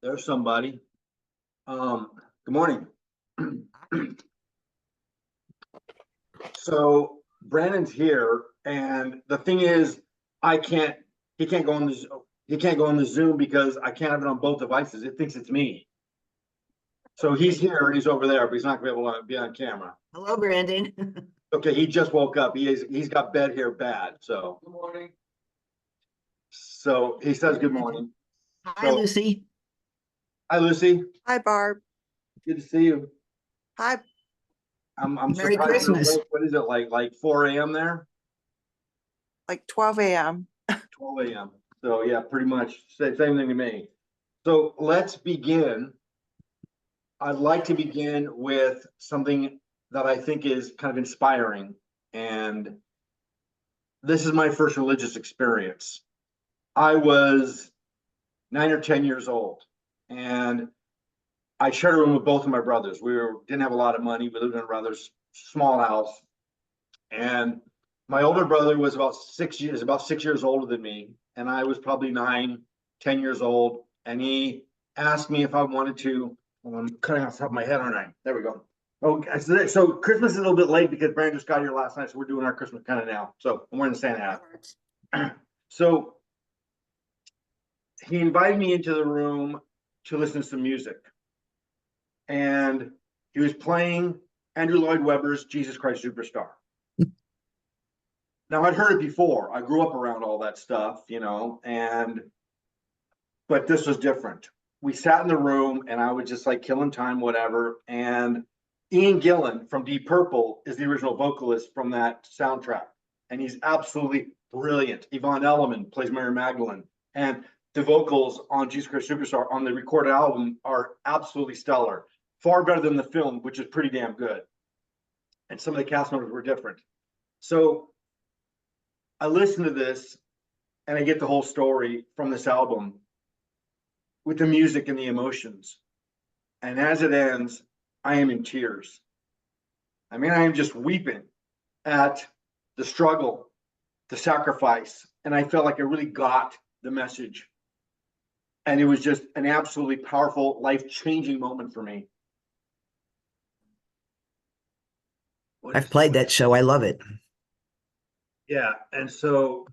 There's somebody. Good morning. So Brandon's here, and the thing is, I can't. He can't go on the. He can't go on the Zoom because I can't have it on both devices. It thinks it's me. So he's here and he's over there, but he's not gonna be able to be on camera. Hello, Brandon. Okay, he just woke up. He's got bed hair bad. So Good morning. so he says good morning. Hi, Lucy. Hi, Lucy. Hi, Barb. Good to see you. Hi. I'm Merry surprised. Christmas. What is it like 4 a.m. there? Like 12 a.m. 12 a.m. So yeah, pretty much same thing to me. So let's begin. I'd like to begin with something that I think is kind of inspiring. And this is my first religious experience. I was 9 or 10 years old, and I shared a room with both of my brothers. Didn't have a lot of money. We lived in a rather small house. And my older brother was about 6 years older than me, and I was probably 9, 10 years old. And he asked me if I wanted to. Well, I'm cutting off the top of my head, aren't I? There we go. Okay, so Christmas is a little bit late because Brandon just got here last night, so we're doing our Christmas kind of now. So I'm wearing the Santa hat. So he invited me into the room to listen to some music, and he was playing Andrew Lloyd Webber's Jesus Christ Superstar. Now, I'd heard it before. I grew up around all that stuff, but this was different. We sat in the room and I was just like killing time, whatever. And Ian Gillan from Deep Purple is the original vocalist from that soundtrack. And he's absolutely brilliant. Yvonne Elliman plays Mary Magdalene. And the vocals on Jesus Christ Superstar on the recorded album are absolutely stellar. Far better than the film, which is pretty damn good. And some of the cast members were different. So I listen to this and I get the whole story from this album with the music and the emotions. And as it ends, I am in tears. I mean, I am just weeping at the struggle, the sacrifice. And I felt like I really got the message. And it was just an absolutely powerful, life-changing moment for me. I've played that show. I love it. Yeah, and so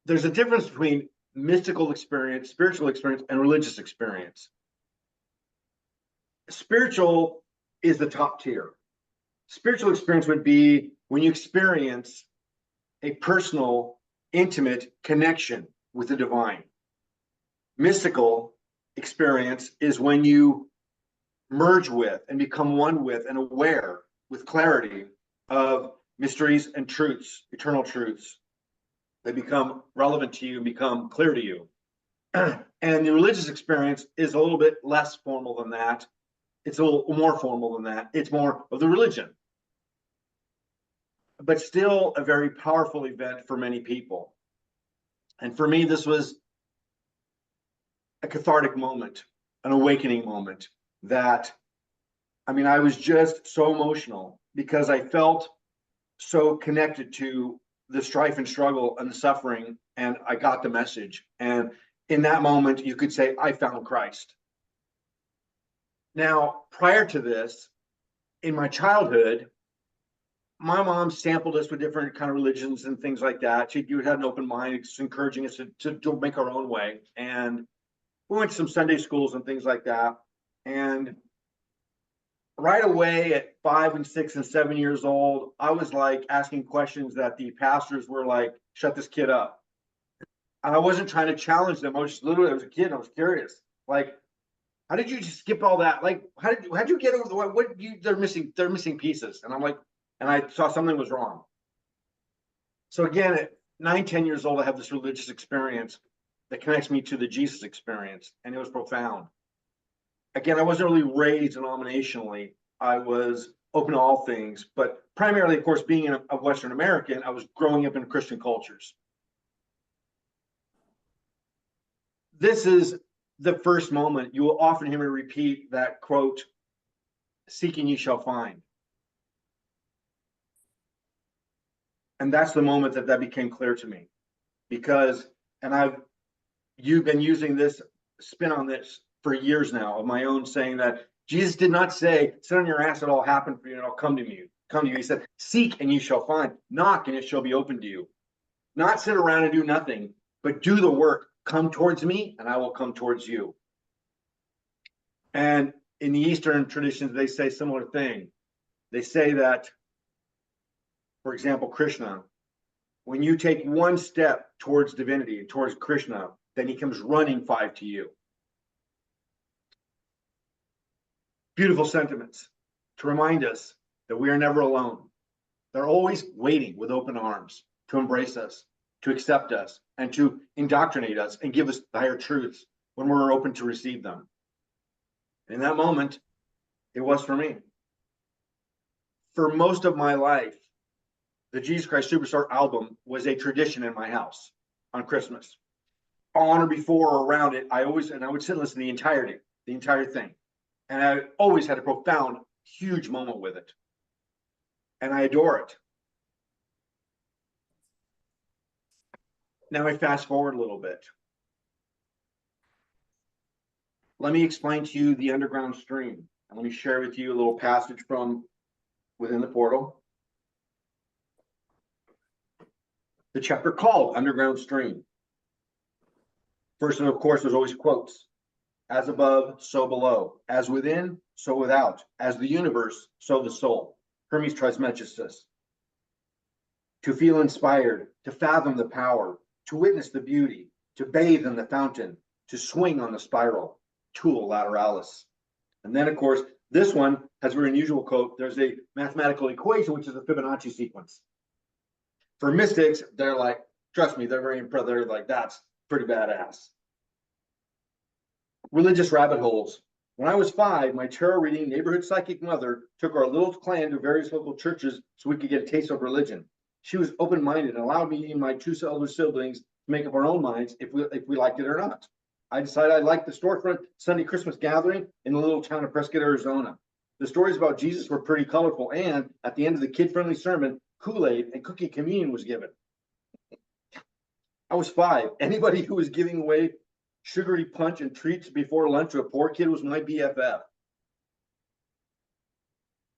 there's a difference between mystical experience, spiritual experience, and religious experience. Spiritual is the top tier. Spiritual experience would be when you experience a personal, intimate connection with the divine. Mystical experience is when you merge with and become one with and aware with clarity of mysteries and truths, eternal truths. They become relevant to you and become clear to you. And the religious experience is a little bit less formal than that. It's a little more formal than that. It's more of the religion. But still a very powerful event for many people. And for me, this was a cathartic moment, an awakening moment that, I mean, I was just so emotional because I felt so connected to the strife and struggle and the suffering, and I got the message. And in that moment, you could say, I found Christ. Now, prior to this, in my childhood, my mom sampled us with different kind of religions and things like that. She had an open mind, encouraging us to make our own way. And we went to some Sunday schools and things like that. And right away at 5 and 6 and 7 years old, I was like asking questions that the pastors were like, shut this kid up. And I wasn't trying to challenge them. I was a kid. And I was curious. Like, how did you just skip all that? Like, how'd you get over they're missing pieces. And I'm like, and I saw something was wrong. So again, at 9, 10 years old, I have this religious experience that connects me to the Jesus experience. And it was profound. Again, I wasn't really raised denominationally. I was open to all things, but primarily, of course, being a Western American, I was growing up in Christian cultures. This is the first moment you will often hear me repeat that quote, seeking ye shall find. And that's the moment that became clear to me because, and I've you've been using this spin on this for years now of my own, saying that Jesus did not say, sit on your ass, it'll all happen for you, and it'll come to you. Come to you. He said, seek and you shall find, knock and it shall be open to you. Not sit around and do nothing, but do the work. Come towards me and I will come towards you. And in the Eastern traditions, they say similar thing. They say that, for example, Krishna, when you take one step towards divinity, towards Krishna, then he comes running 5 to you. Beautiful sentiments to remind us that we are never alone. They're always waiting with open arms to embrace us, to accept us, and to indoctrinate us and give us the higher truths when we're open to receive them. In that moment, it was for me. For most of my life, the Jesus Christ Superstar album was a tradition in my house on Christmas. On or before or around it, I would sit and listen to the entire thing. And I always had a profound, huge moment with it. And I adore it. Now I fast forward a little bit. Let me explain to you the underground stream. And let me share with you a little passage from within the portal. The chapter called Underground Stream. First one, of course, there's always quotes. As above, so below. As within, so without. As the universe, so the soul. Hermes Trismegistus. To feel inspired, to fathom the power, to witness the beauty, to bathe in the fountain, to swing on the spiral. Tool lateralis. And then, of course, this one has a very unusual quote. There's a mathematical equation, which is a Fibonacci sequence. For mystics, they're like, trust me, they're very impressed. They're like, that's pretty badass. Religious rabbit holes. When I was 5, my tarot reading neighborhood psychic mother took our little clan to various local churches so we could get a taste of religion. She was open-minded and allowed me and my 2 elder siblings to make up our own minds if we liked it or not. I decided I liked the storefront Sunday Christmas gathering in the little town of Prescott, Arizona. The stories about Jesus were pretty colorful, and at the end of the kid-friendly sermon, Kool-Aid and cookie communion was given. I was 5. Anybody who was giving away sugary punch and treats before lunch to a poor kid was my BFF.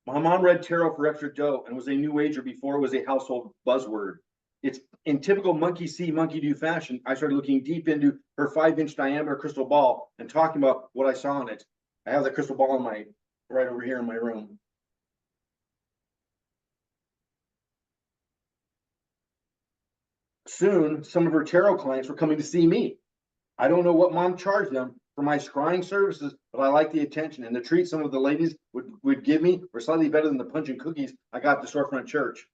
My mom read tarot for extra dough and was a new ager before it was a household buzzword. It's in typical monkey see, monkey do fashion. I started looking deep into her 5-inch diameter crystal ball and talking about what I saw in it. I have the crystal ball right over here in my room. Soon, some of her tarot clients were coming to see me. I don't know what mom charged them for my scrying services, but I like the attention, and the treats some of the ladies would give me were slightly better than the punch and cookies I got at the storefront church.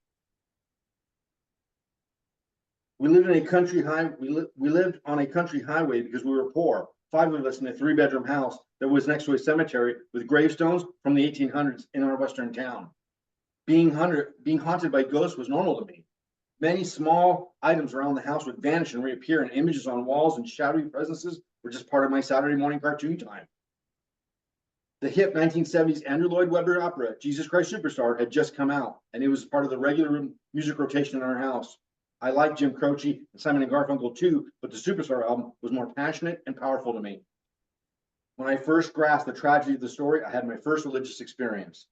We lived on a country highway because we were poor. 5 of us in a 3-bedroom house that was next to a cemetery with gravestones from the 1800s in our western town. Being haunted by ghosts was normal to me. Many small items around the house would vanish and reappear, and images on walls and shadowy presences were just part of my Saturday morning cartoon time. The hip 1970s Andrew Lloyd Webber opera, Jesus Christ Superstar, had just come out, and it was part of the regular music rotation in our house. I liked Jim Croce and Simon and Garfunkel too, but the Superstar album was more passionate and powerful to me. When I first grasped the tragedy of the story, I had my first religious experience.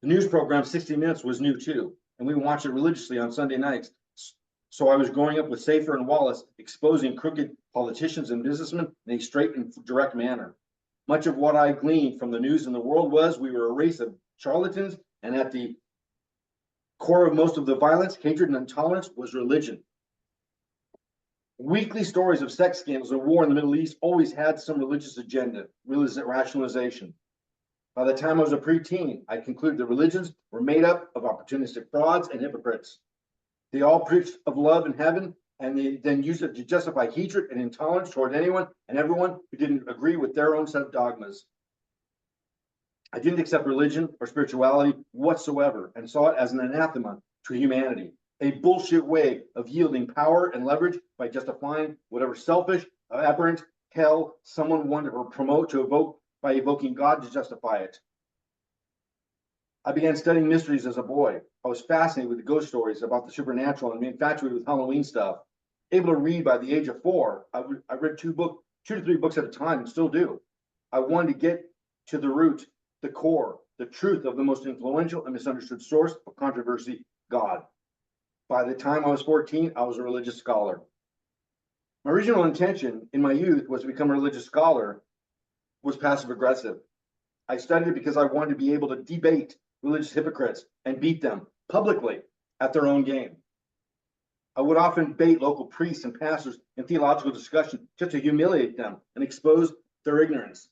The news program 60 Minutes was new too, and we watched it religiously on Sunday nights. So I was growing up with Safer and Wallace exposing crooked politicians and businessmen in a straight and direct manner. Much of what I gleaned from the news in the world was we were a race of charlatans, and at the core of most of the violence, hatred, and intolerance was religion. Weekly stories of sex scandals and war in the Middle East always had some religious agenda, religious rationalization. By the time I was a preteen, I concluded that religions were made up of opportunistic frauds and hypocrites. They all preached of love and heaven, and they then used it to justify hatred and intolerance toward anyone and everyone who didn't agree with their own set of dogmas. I didn't accept religion or spirituality whatsoever and saw it as an anathema to humanity, a bullshit way of yielding power and leverage by justifying whatever selfish, aberrant hell someone wanted to promote to evoke by evoking God to justify it. I began studying mysteries as a boy. I was fascinated with the ghost stories about the supernatural and infatuated with Halloween stuff. able to read by the age of 4. I read 2 to 3 books at a time and still do. I wanted to get to the root, the core, the truth of the most influential and misunderstood source of controversy, God. By the time I was 14, I was a religious scholar. My original intention in my youth was to become a religious scholar, was passive aggressive. I studied it because I wanted to be able to debate religious hypocrites and beat them publicly at their own game. I would often bait local priests and pastors in theological discussion just to humiliate them and expose their ignorance.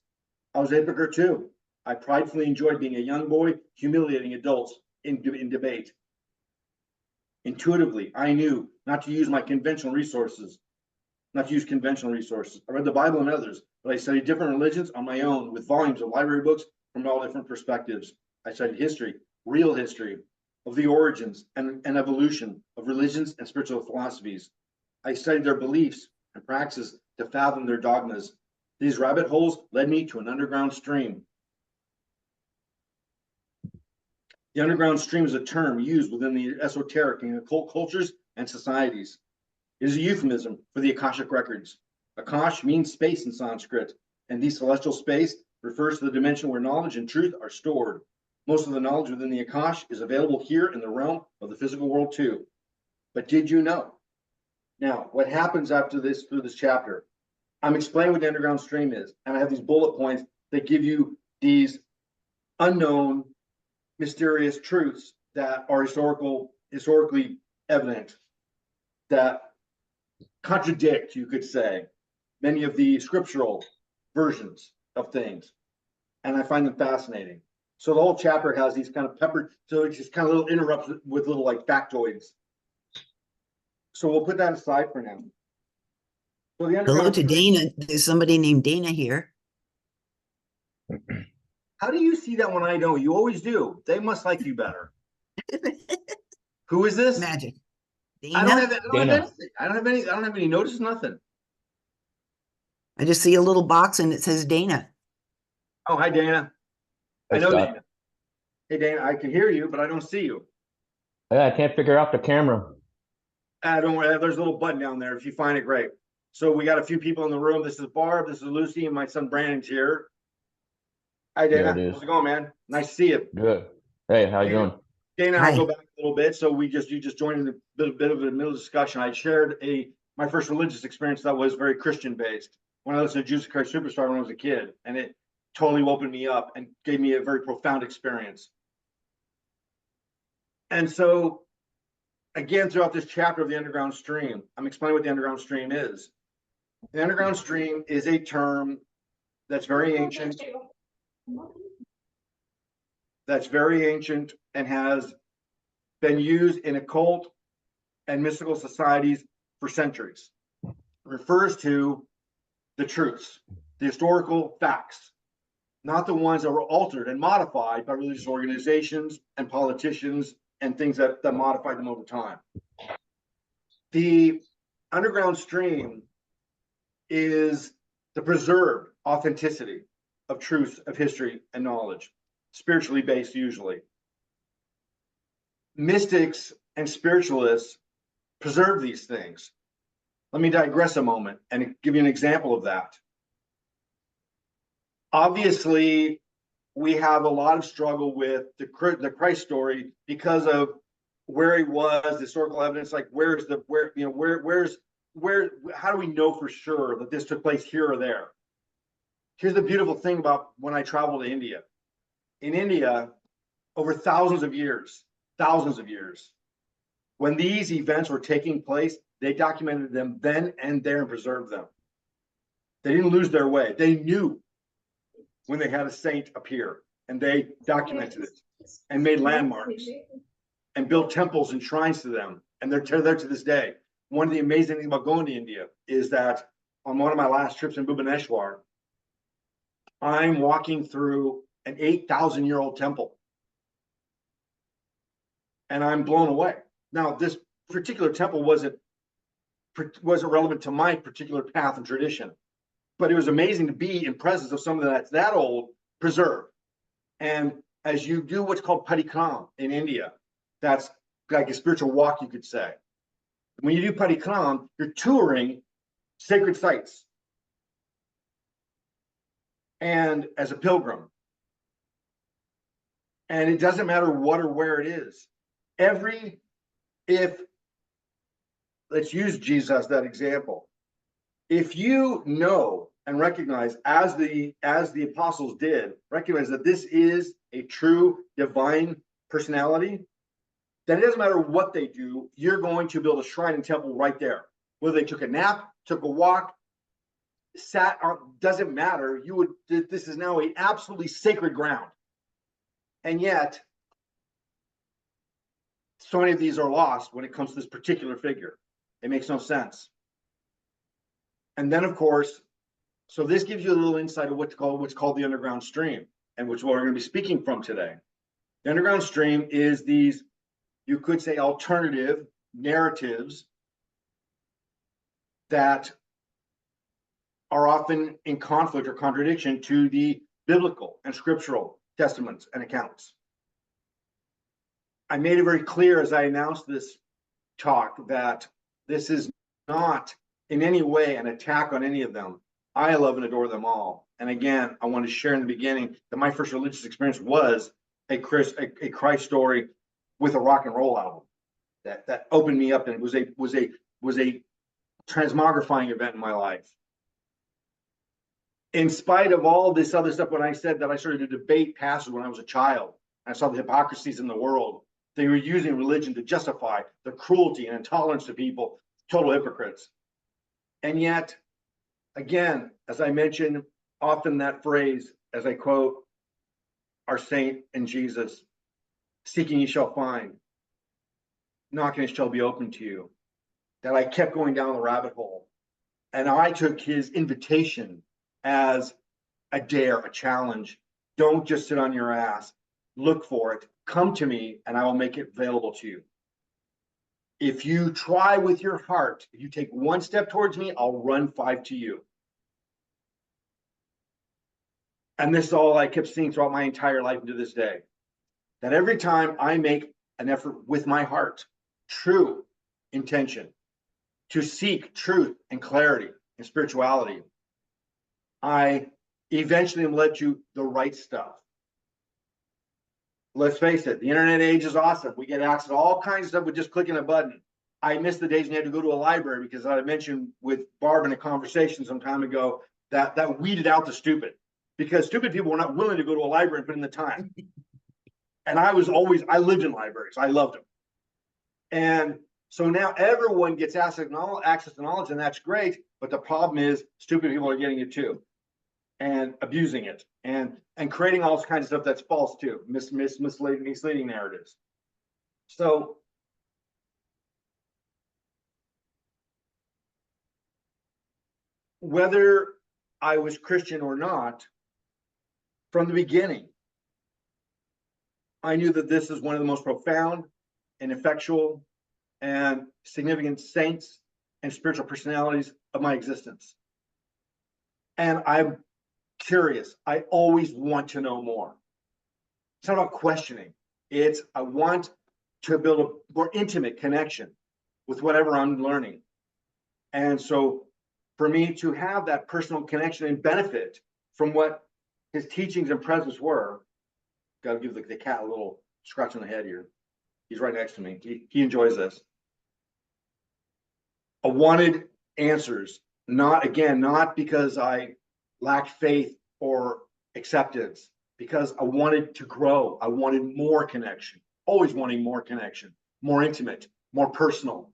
I was a hypocrite too. I pridefully enjoyed being a young boy humiliating adults in debate. Intuitively, I knew not to use conventional resources. I read the Bible and others, but I studied different religions on my own with volumes of library books from all different perspectives. I studied history, real history, of the origins and evolution of religions and spiritual philosophies. I studied their beliefs and practices to fathom their dogmas. These rabbit holes led me to an underground stream. The underground stream is a term used within the esoteric and occult cultures and societies. It is a euphemism for the Akashic records. Akash means space in Sanskrit, and the celestial space refers to the dimension where knowledge and truth are stored. Most of the knowledge within the Akash is available here in the realm of the physical world too. But did you know? Now, what happens after this, through this chapter? I'm explaining what the underground stream is, and I have these bullet points that give you these unknown, mysterious truths that are historically evident, that contradict, you could say, many of the scriptural versions of things. And I find them fascinating. So the whole chapter has these kind of peppered, so it's just kind of little interrupts with little like factoids. So we'll put that aside for now. So the Hello to Dana. There's somebody named Dana here. How do you see that when I don't? You always do. They must like you better. Who is this? Magic. Dana? I don't have any notice, nothing. I just see a little box and it says Dana. Oh, hi, Dana. Hey, I know Scott. Dana. Hey, Dana, I can hear you, but I don't see you. Yeah, I can't figure out the camera. Don't worry, there's a little button down there. If you find it, great. So we got a few people in the room. This is Barb, this is Lucy, and my son Brandon's here. Hi, Dana. There it is. How's it going, man? Nice to see you. Good. Hey, how you doing? Dana, Hi. I'll go back a little bit. So you just joined in a bit of a middle discussion. I shared my first religious experience that was very Christian based when I listened to Jesus Christ Superstar when I was a kid, and it totally opened me up and gave me a very profound experience. And so, again, throughout this chapter of the underground stream, I'm explaining what the underground stream is. The underground stream is a term that's very ancient. And has been used in occult and mystical societies for centuries. It refers to the truths, the historical facts, not the ones that were altered and modified by religious organizations and politicians and things that modified them over time. The underground stream is the preserved authenticity of truths of history and knowledge, spiritually based usually. Mystics and spiritualists preserve these things. Let me digress a moment and give you an example of that. Obviously, we have a lot of struggle with the Christ story because of where he was, the historical evidence, like how do we know for sure that this took place here or there? Here's the beautiful thing about when I traveled to India. In India, over thousands of years, when these events were taking place, they documented them then and there and preserved them. They didn't lose their way. They knew when they had a saint appear, and they documented it and made landmarks and built temples and shrines to them. And they're there to this day. One of the amazing things about going to India is that on one of my last trips in Bhubaneswar, I'm walking through an 8,000-year-old temple. And I'm blown away. Now, this particular temple wasn't relevant to my particular path and tradition, but it was amazing to be in presence of something that's that old, preserved. And as you do what's called parikram in India, that's like a spiritual walk, you could say. When you do parikram, you're touring sacred sites. And as a pilgrim. And it doesn't matter what or where it is. Let's use Jesus as that example. If you know and recognize, as the apostles did, recognize that this is a true divine personality, then it doesn't matter what they do, you're going to build a shrine and temple right there. Whether they took a nap, took a walk, sat on, doesn't matter. This is now a absolutely sacred ground. And yet, so many of these are lost when it comes to this particular figure. It makes no sense. And then, of course, so this gives you a little insight of what's called the underground stream, and which what we're going to be speaking from today. The underground stream is these, you could say, alternative narratives that are often in conflict or contradiction to the biblical and scriptural testaments and accounts. I made it very clear as I announced this talk that this is not in any way an attack on any of them. I love and adore them all. And again, I want to share in the beginning that my first religious experience was a Christ story with a rock and roll album that opened me up, and it was a transmogrifying event in my life. In spite of all this other stuff, when I said that I started to debate pastors when I was a child, I saw the hypocrisies in the world. They were using religion to justify the cruelty and intolerance to people, total hypocrites. And yet, again, as I mentioned, often that phrase, as I quote our saint and Jesus, seeking ye shall find, knocking it shall be open to you, that I kept going down the rabbit hole. And I took his invitation as a dare, a challenge. Don't just sit on your ass. Look for it. Come to me, and I will make it available to you. If you try with your heart, if you take one step towards me, I'll run 5 to you. And this is all I kept seeing throughout my entire life to this day. That every time I make an effort with my heart, true intention, to seek truth and clarity and spirituality, I eventually am led to the right stuff. Let's face it, the internet age is awesome. We get access to all kinds of stuff with just clicking a button. I miss the days when you had to go to a library, because I mentioned with Barb in a conversation some time ago that weeded out the stupid, because stupid people were not willing to go to a library and put in the time. And I lived in libraries. I loved them. And so now everyone gets access to knowledge, and that's great. But the problem is stupid people are getting it too, and abusing it, and creating all kinds of stuff that's false too, misleading narratives. So whether I was Christian or not, from the beginning, I knew that this is one of the most profound and effectual and significant saints and spiritual personalities of my existence. And I'm curious. I always want to know more. It's not about questioning. It's I want to build a more intimate connection with whatever I'm learning. And so for me to have that personal connection and benefit from what his teachings and presence were, got to give the cat a little scratch on the head here. He's right next to me. He enjoys this. I wanted answers, not because I lacked faith or acceptance, because I wanted to grow. I wanted more connection, always wanting more connection, more intimate, more personal.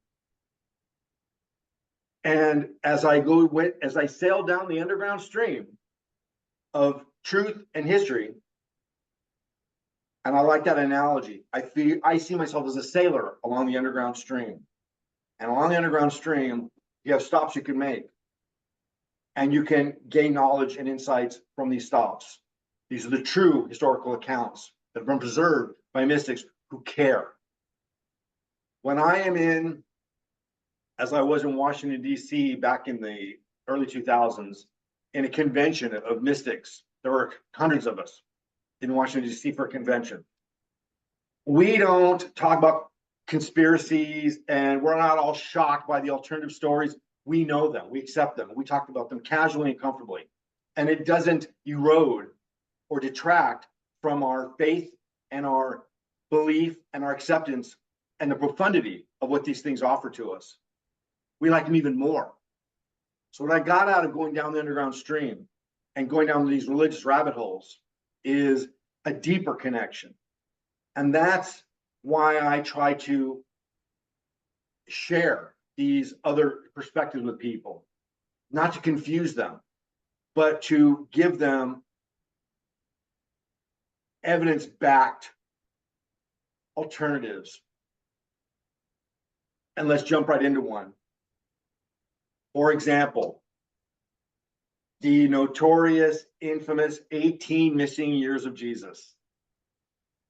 And as I sailed down the underground stream of truth and history, and I like that analogy, I see myself as a sailor along the underground stream. And along the underground stream, you have stops you can make. And you can gain knowledge and insights from these stops. These are the true historical accounts that have been preserved by mystics who care. When I am in, as I was in Washington, D.C. back in the early 2000s, in a convention of mystics, there were hundreds of us in Washington, D.C. for a convention. We don't talk about conspiracies, and we're not all shocked by the alternative stories. We know them, we accept them, we talk about them casually and comfortably. And it doesn't erode or detract from our faith and our belief and our acceptance and the profundity of what these things offer to us. We like them even more. So what I got out of going down the underground stream and going down these religious rabbit holes is a deeper connection. And that's why I try to share these other perspectives with people, not to confuse them, but to give them evidence-backed alternatives. And let's jump right into one. For example, the notorious, infamous 18 missing years of Jesus.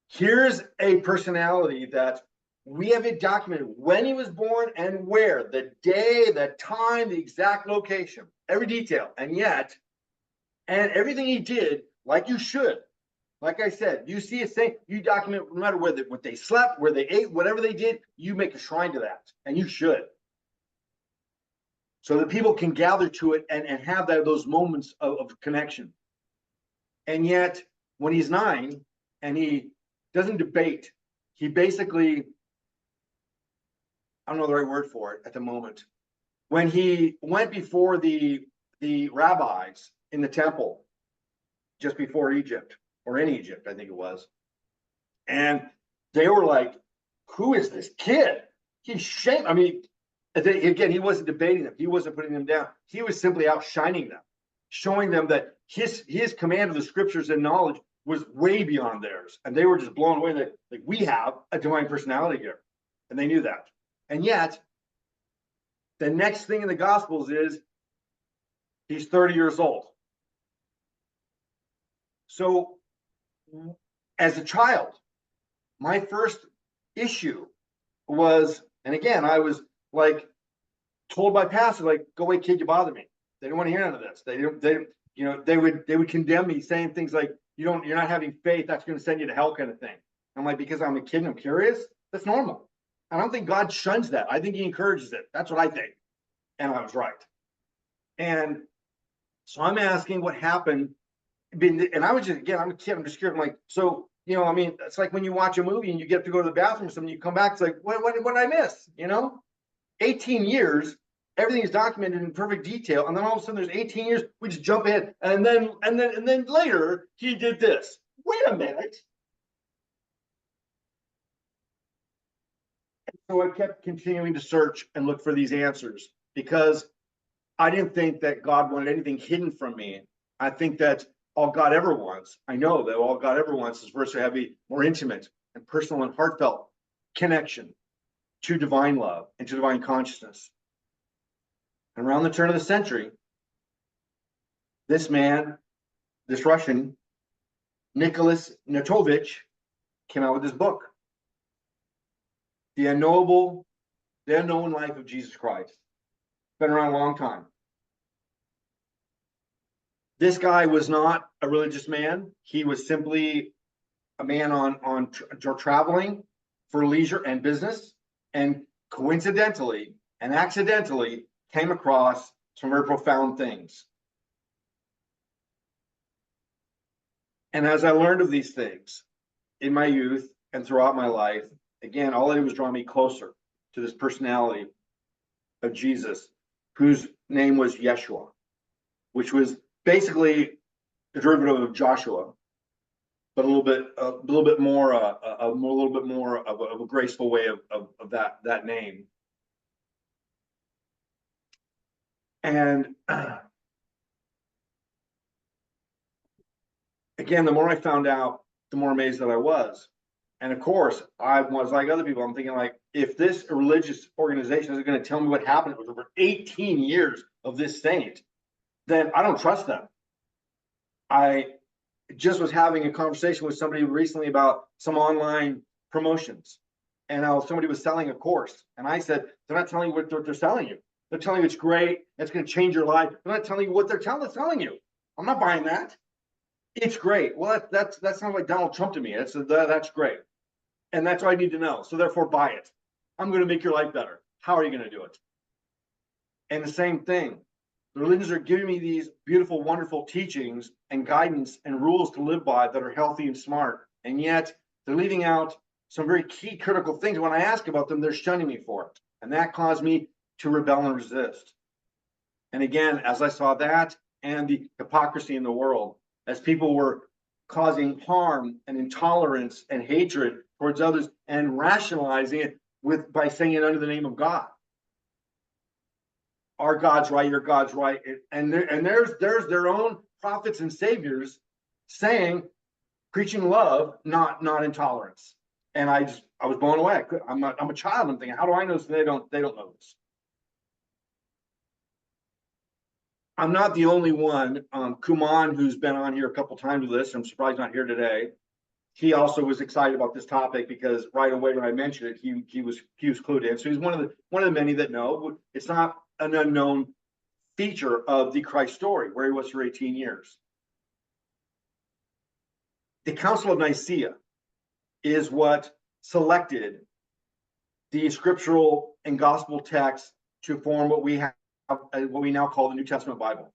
Here's a personality that we have it documented when he was born and where, the day, the time, the exact location, every detail. And everything he did, like you should. Like I said, you see a thing, you document no matter what they slept, where they ate, whatever they did, you make a shrine to that, and you should. So that people can gather to it and have those moments of connection. And yet, when he's 9 and he doesn't debate, he basically, I don't know the right word for it at the moment. When he went before the rabbis in the temple, just before Egypt, or in Egypt, I think it was. And they were like, who is this kid? He's shamed. I mean, again, he wasn't debating them. He wasn't putting them down. He was simply outshining them, showing them that his command of the scriptures and knowledge was way beyond theirs. And they were just blown away that like we have a divine personality here. And they knew that. And yet, the next thing in the Gospels is he's 30 years old. So as a child, my first issue was, and again, I was like told by pastors, like, go away, kid, you bother me. They didn't want to hear none of this. They would condemn me, saying things like, you're not having faith, that's going to send you to hell, kind of thing. I'm like, because I'm a kid and I'm curious, that's normal. I don't think God shuns that. I think he encourages it. That's what I think. And I was right. And so I'm asking what happened. And I was just, again, I'm a kid, I'm just curious. I'm like, so, I mean, it's like when you watch a movie and you get to go to the bathroom or something, you come back, it's like, what did I miss? 18 years, everything is documented in perfect detail. And then all of a sudden there's 18 years, we just jump ahead. And then later he did this. Wait a minute. So I kept continuing to search and look for these answers because I didn't think that God wanted anything hidden from me. I think that all God ever wants, I know that all God ever wants is for us to have a more intimate and personal and heartfelt connection to divine love and to divine consciousness. And around the turn of the century, this man, this Russian, Nicholas Natovich, came out with this book, The Unknown Life of Jesus Christ. It's been around a long time. This guy was not a religious man. He was simply a man on traveling for leisure and business, and coincidentally and accidentally came across some very profound things. And as I learned of these things in my youth and throughout my life, again, all it did was draw me closer to this personality of Jesus, whose name was Yeshua, which was basically a derivative of Joshua, but a little bit more of a graceful way of that name. And again, the more I found out, the more amazed that I was. And of course, I was like other people. I'm thinking, like, if this religious organization is going to tell me what happened with over 18 years of this saint, then I don't trust them. I just was having a conversation with somebody recently about some online promotions, and how somebody was selling a course. And I said, they're not telling you what they're selling you. They're telling you it's great, it's going to change your life. They're not telling you what they're telling you. I'm not buying that. It's great. Well, that sounds like Donald Trump to me. That's great. And that's what I need to know. So therefore, buy it. I'm going to make your life better. How are you going to do it? And the same thing, the religions are giving me these beautiful, wonderful teachings and guidance and rules to live by that are healthy and smart. And yet they're leaving out some very key critical things. When I ask about them, they're shunning me for it. And that caused me to rebel and resist. And again, as I saw that and the hypocrisy in the world, as people were causing harm and intolerance and hatred towards others and rationalizing it by saying it under the name of God. Our God's right, your God's right. And there's their own prophets and saviors saying, preaching love, not intolerance. And I was blown away. I'm a child. I'm thinking, how do I know? So they don't know this. I'm not the only one. Kuman, who's been on here a couple times with this, I'm surprised he's not here today. He also was excited about this topic because right away when I mentioned it, he was clued in. So he's one of the many that know. It's not an unknown feature of the Christ story where he was for 18 years. The Council of Nicaea is what selected the scriptural and gospel texts to form what we have, what we now call the New Testament Bible.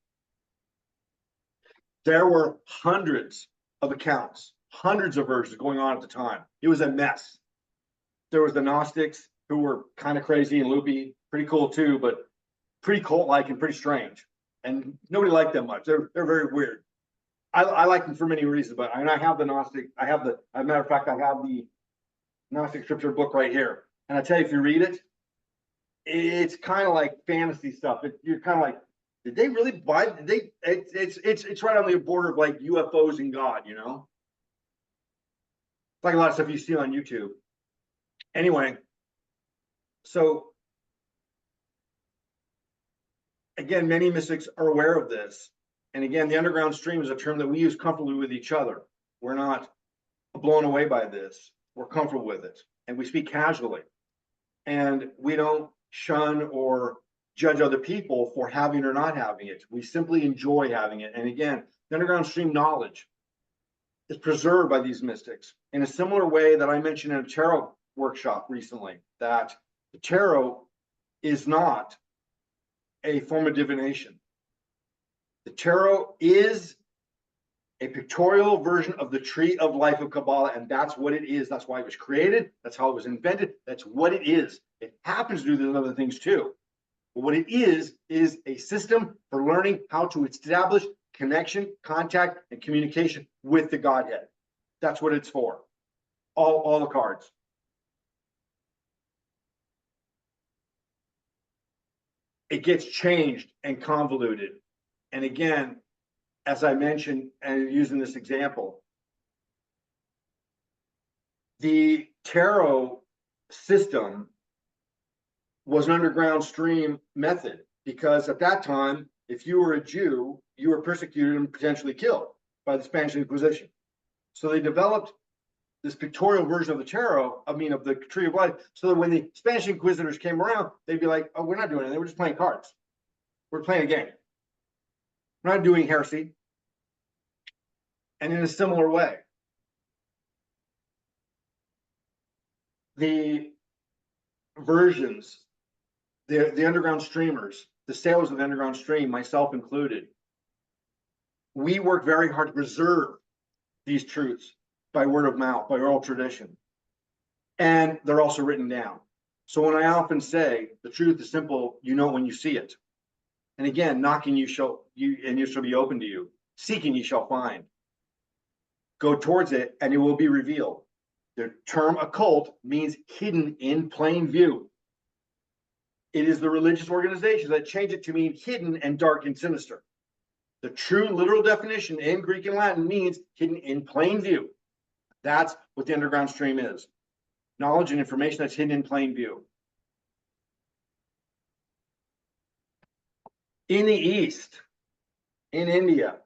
There were hundreds of accounts, hundreds of verses going on at the time. It was a mess. There was the Gnostics, who were kind of crazy and loopy, pretty cool too, but pretty cult-like and pretty strange. And nobody liked them much. They're very weird. I like them for many reasons, but I have the Gnostic, as a matter of fact, I have the Gnostic scripture book right here. And I tell you, if you read it, it's kind of like fantasy stuff. You're kind of like, did they really buy? It's right on the border of like UFOs and God, you know? It's like a lot of stuff you see on YouTube. Anyway, so again, many mystics are aware of this. And again, the underground stream is a term that we use comfortably with each other. We're not blown away by this. We're comfortable with it. And we speak casually. And we don't shun or judge other people for having or not having it. We simply enjoy having it. And again, the underground stream knowledge is preserved by these mystics in a similar way that I mentioned in a tarot workshop recently, that the tarot is not a form of divination. The tarot is a pictorial version of the tree of life of Kabbalah, and that's what it is. That's why it was created. That's how it was invented. That's what it is. It happens to do those other things too. But what it is a system for learning how to establish connection, contact, and communication with the Godhead. That's what it's for. All the cards. It gets changed and convoluted. And again, as I mentioned, and using this example, the tarot system was an underground stream method because at that time, if you were a Jew, you were persecuted and potentially killed by the Spanish Inquisition. So they developed this pictorial version of the tarot, of the tree of life, so that when the Spanish Inquisitors came around, they'd be like, oh, we're not doing anything, we're just playing cards. We're playing a game. We're not doing heresy. And in a similar way, the versions, the underground streamers, the sailors of the underground stream, myself included, we work very hard to preserve these truths by word of mouth, by oral tradition. And they're also written down. So when I often say the truth is simple, you know when you see it. And again, knocking you shall be open to you. Seeking you shall find. Go towards it and it will be revealed. The term occult means hidden in plain view. It is the religious organizations that change it to mean hidden and dark and sinister. The true literal definition in Greek and Latin means hidden in plain view. That's what the underground stream is. Knowledge and information that's hidden in plain view. In the East, in India,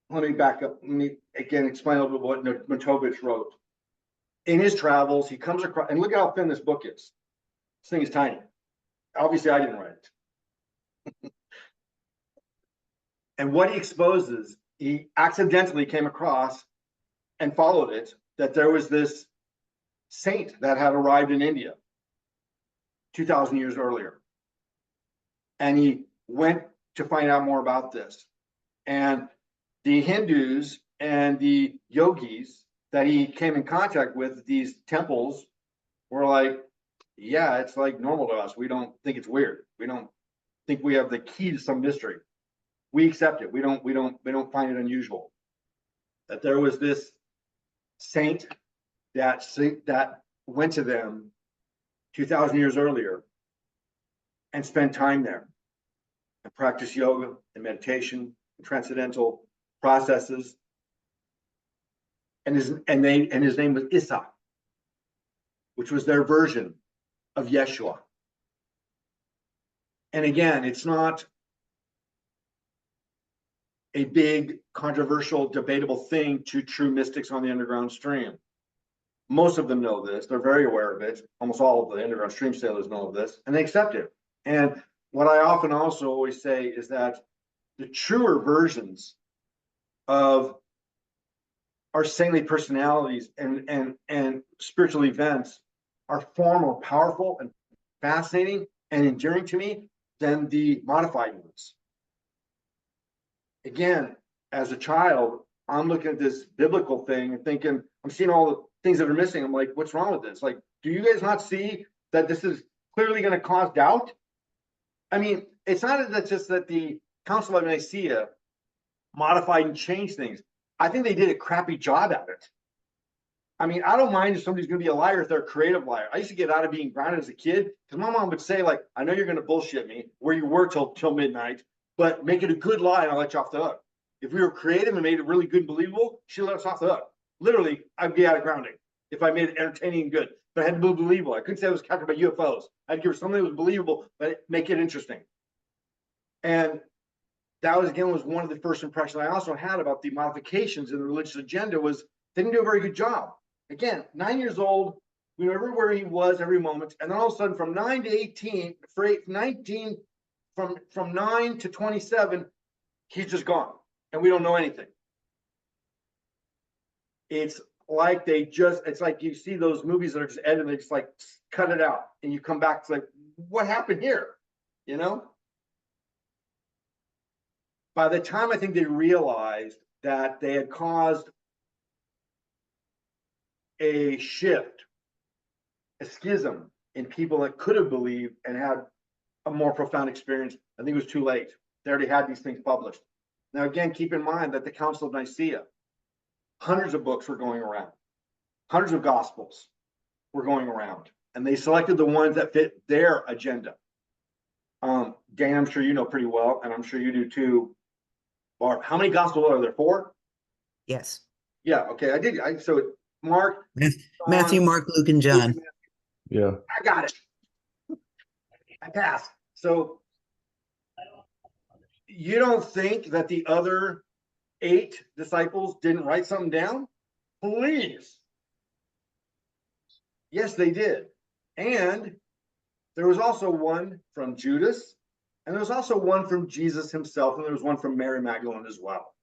let me back up. Let me again explain a little bit what Matovich wrote. In his travels, he comes across, and look how thin this book is. This thing is tiny. Obviously, I didn't write it. And what he exposes, he accidentally came across and followed it, that there was this saint that had arrived in India 2,000 years earlier. And he went to find out more about this. And the Hindus and the yogis that he came in contact with at these temples were like, yeah, it's like normal to us. We don't think it's weird. We don't think we have the key to some mystery. We accept it. We don't find it unusual. That there was this saint that went to them 2,000 years earlier and spent time there and practiced yoga and meditation and transcendental processes. And his name was Isa, which was their version of Yeshua. And again, it's not a big, controversial, debatable thing to true mystics on the underground stream. Most of them know this. They're very aware of it. Almost all of the underground stream sailors know of this, and they accept it. And what I often also always say is that the truer versions of our saintly personalities and spiritual events are far more powerful and fascinating and endearing to me than the modified ones. Again, as a child, I'm looking at this biblical thing and thinking, I'm seeing all the things that are missing. I'm like, what's wrong with this? Like, do you guys not see that this is clearly going to cause doubt? I mean, it's not that just that the Council of Nicaea modified and changed things. I think they did a crappy job at it. I mean, I don't mind if somebody's going to be a liar if they're a creative liar. I used to get out of being grounded as a kid because my mom would say, like, I know you're going to bullshit me where you were till midnight, but make it a good lie and I'll let you off the hook. If we were creative and made it really good and believable, she'd let us off the hook. Literally, I'd be out of grounding if I made it entertaining and good. But I had to be believable. I couldn't say it was captured by UFOs. I'd give her something that was believable, but make it interesting. And that was, again, was one of the first impressions I also had about the modifications in the religious agenda was they didn't do a very good job. Again, 9 years old, we knew everywhere he was every moment. And then all of a sudden from 9 to 18, from 9 to 27, he's just gone. And we don't know anything. It's like it's like you see those movies that are just edited and they just like cut it out. And you come back, it's like, what happened here? You know? By the time I think they realized that they had caused a shift, a schism in people that could have believed and had a more profound experience, I think it was too late. They already had these things published. Now, again, keep in mind that the Council of Nicaea, hundreds of books were going around, hundreds of gospels were going around, and they selected the ones that fit their agenda. Dan, I'm sure you know pretty well, and I'm sure you do too, Barb. How many gospels are there? 4? Yes. Yeah, okay, I did. So Mark, Matthew, John, Mark, Luke, and John. Yeah. I got it. I passed. So you don't think that the other 8 disciples didn't write something down? Please. Yes, they did. And there was also one from Judas, and there was also one from Jesus himself, and there was one from Mary Magdalene as well.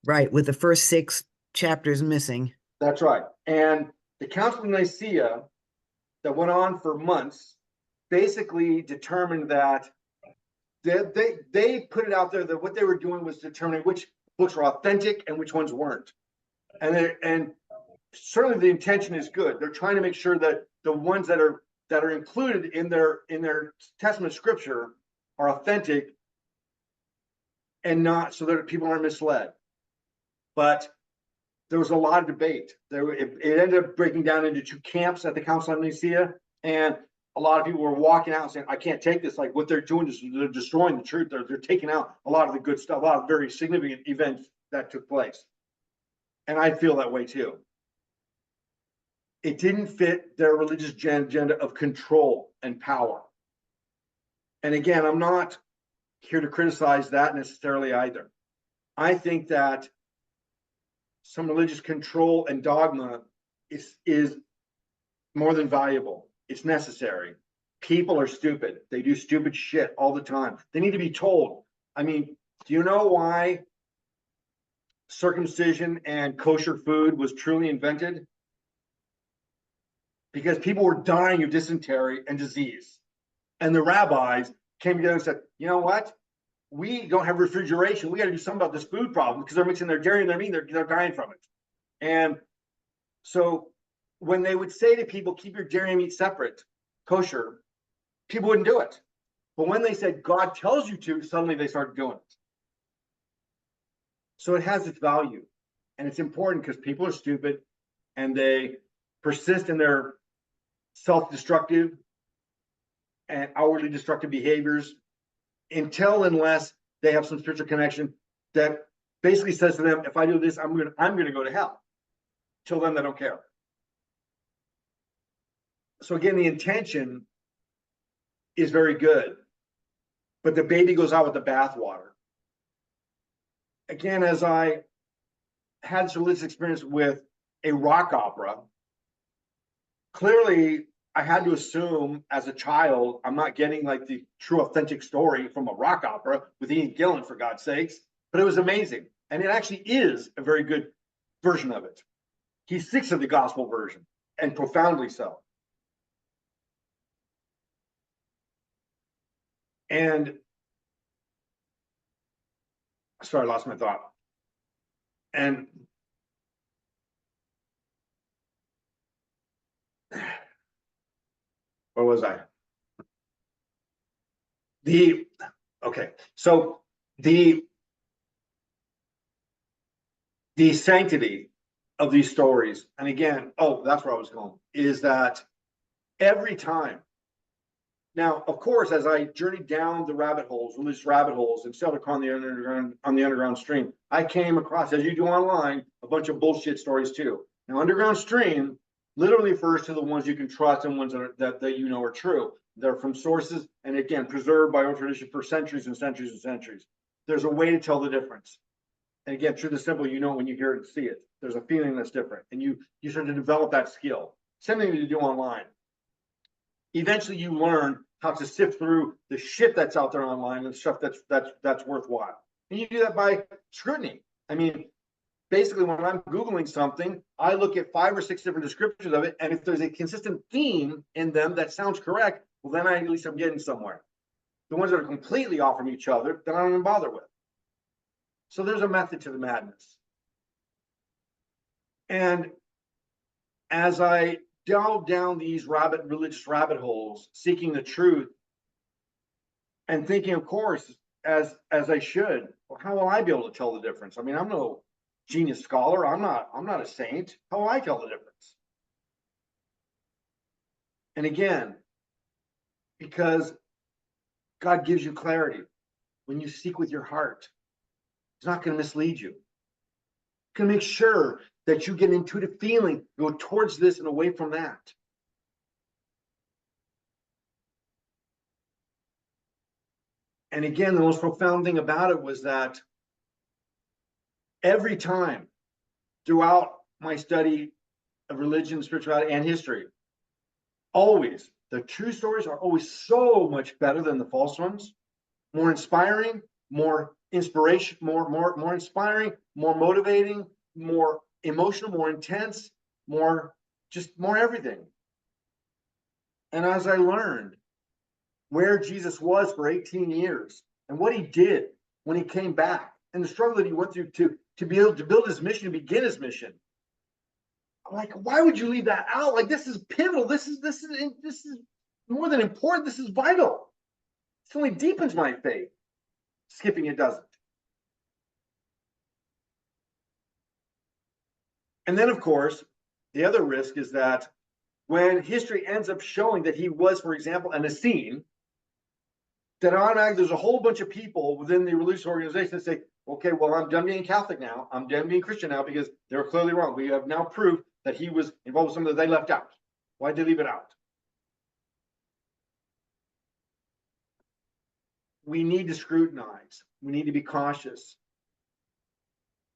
Right, with the first 6 chapters missing. That's right. And the Council of Nicaea that went on for months basically determined that they put it out there that what they were doing was determining which books were authentic and which ones weren't. And certainly the intention is good. They're trying to make sure that the ones that are included in their Testament scripture are authentic and not so that people aren't misled. But there was a lot of debate. It ended up breaking down into 2 camps at the Council of Nicaea, and a lot of people were walking out and saying, I can't take this. Like, what they're doing is they're destroying the truth. They're taking out a lot of the good stuff, a lot of very significant events that took place. And I feel that way too. It didn't fit their religious agenda of control and power. And again, I'm not here to criticize that necessarily either. I think that some religious control and dogma is more than valuable. It's necessary. People are stupid. They do stupid shit all the time. They need to be told. I mean, do you know why circumcision and kosher food was truly invented? because people were dying of dysentery and disease. And the rabbis came together and said, you know what? We don't have refrigeration. We got to do something about this food problem because they're mixing their dairy and their meat. They're dying from it. And so when they would say to people, keep your dairy and meat separate, kosher, people wouldn't do it. But when they said God tells you to, suddenly they started doing it. So it has its value. And it's important because people are stupid and they persist in their self-destructive and outwardly destructive behaviors unless they have some spiritual connection that basically says to them, if I do this, I'm gonna go to hell. Till then, they don't care. So again, the intention is very good, but the baby goes out with the bathwater. Again, as I had this religious experience with a rock opera, clearly I had to assume as a child, I'm not getting like the true authentic story from a rock opera with Ian Gillan, for God's sakes, but it was amazing. And it actually is a very good version of it. He sticks to the gospel version, and profoundly so. And sorry, I lost my thought. And where was I? So the sanctity of these stories, and again, that's where I was going, is that every time. Now, of course, as I journeyed down the religious rabbit holes, and settled on the underground stream, I came across, as you do online, a bunch of bullshit stories too. Now, underground stream literally refers to the ones you can trust and ones that you know are true. They're from sources, and again, preserved by oral tradition for centuries and centuries and centuries. There's a way to tell the difference. And again, truth is simple, you know when you hear it and see it. There's a feeling that's different, and you start to develop that skill. Same thing you do online. Eventually you learn how to sift through the shit that's out there online and stuff that's worthwhile. And you do that by scrutiny. I mean, basically when I'm Googling something, I look at 5 or 6 different descriptions of it, and if there's a consistent theme in them that sounds correct, well, then at least I'm getting somewhere. The ones that are completely off from each other, then I don't even bother with. So there's a method to the madness. And as I delve down these religious rabbit holes, seeking the truth, and thinking, of course, as I should, well, how will I be able to tell the difference? I mean, I'm no genius scholar. I'm not a saint. How will I tell the difference? And again, because God gives you clarity when you seek with your heart. He's not going to mislead you. He's going to make sure that you get an intuitive feeling, go towards this and away from that. And again, the most profound thing about it was that every time throughout my study of religion, spirituality, and history, always, the true stories are always so much better than the false ones, more inspiring, more inspiration, more inspiring, more motivating, more emotional, more intense, more everything. And as I learned where Jesus was for 18 years and what he did when he came back and the struggle that he went through to be able to build his mission, to begin his mission, I'm like, why would you leave that out? Like, this is pivotal. This is more than important. This is vital. It only deepens my faith. Skipping it doesn't. And then, of course, the other risk is that when history ends up showing that he was, for example, an Essene, that automatically there's a whole bunch of people within the religious organization that say, okay, well, I'm done being Catholic now. I'm done being Christian now because they were clearly wrong. We have now proof that he was involved with something that they left out. Why'd they leave it out? We need to scrutinize. We need to be cautious.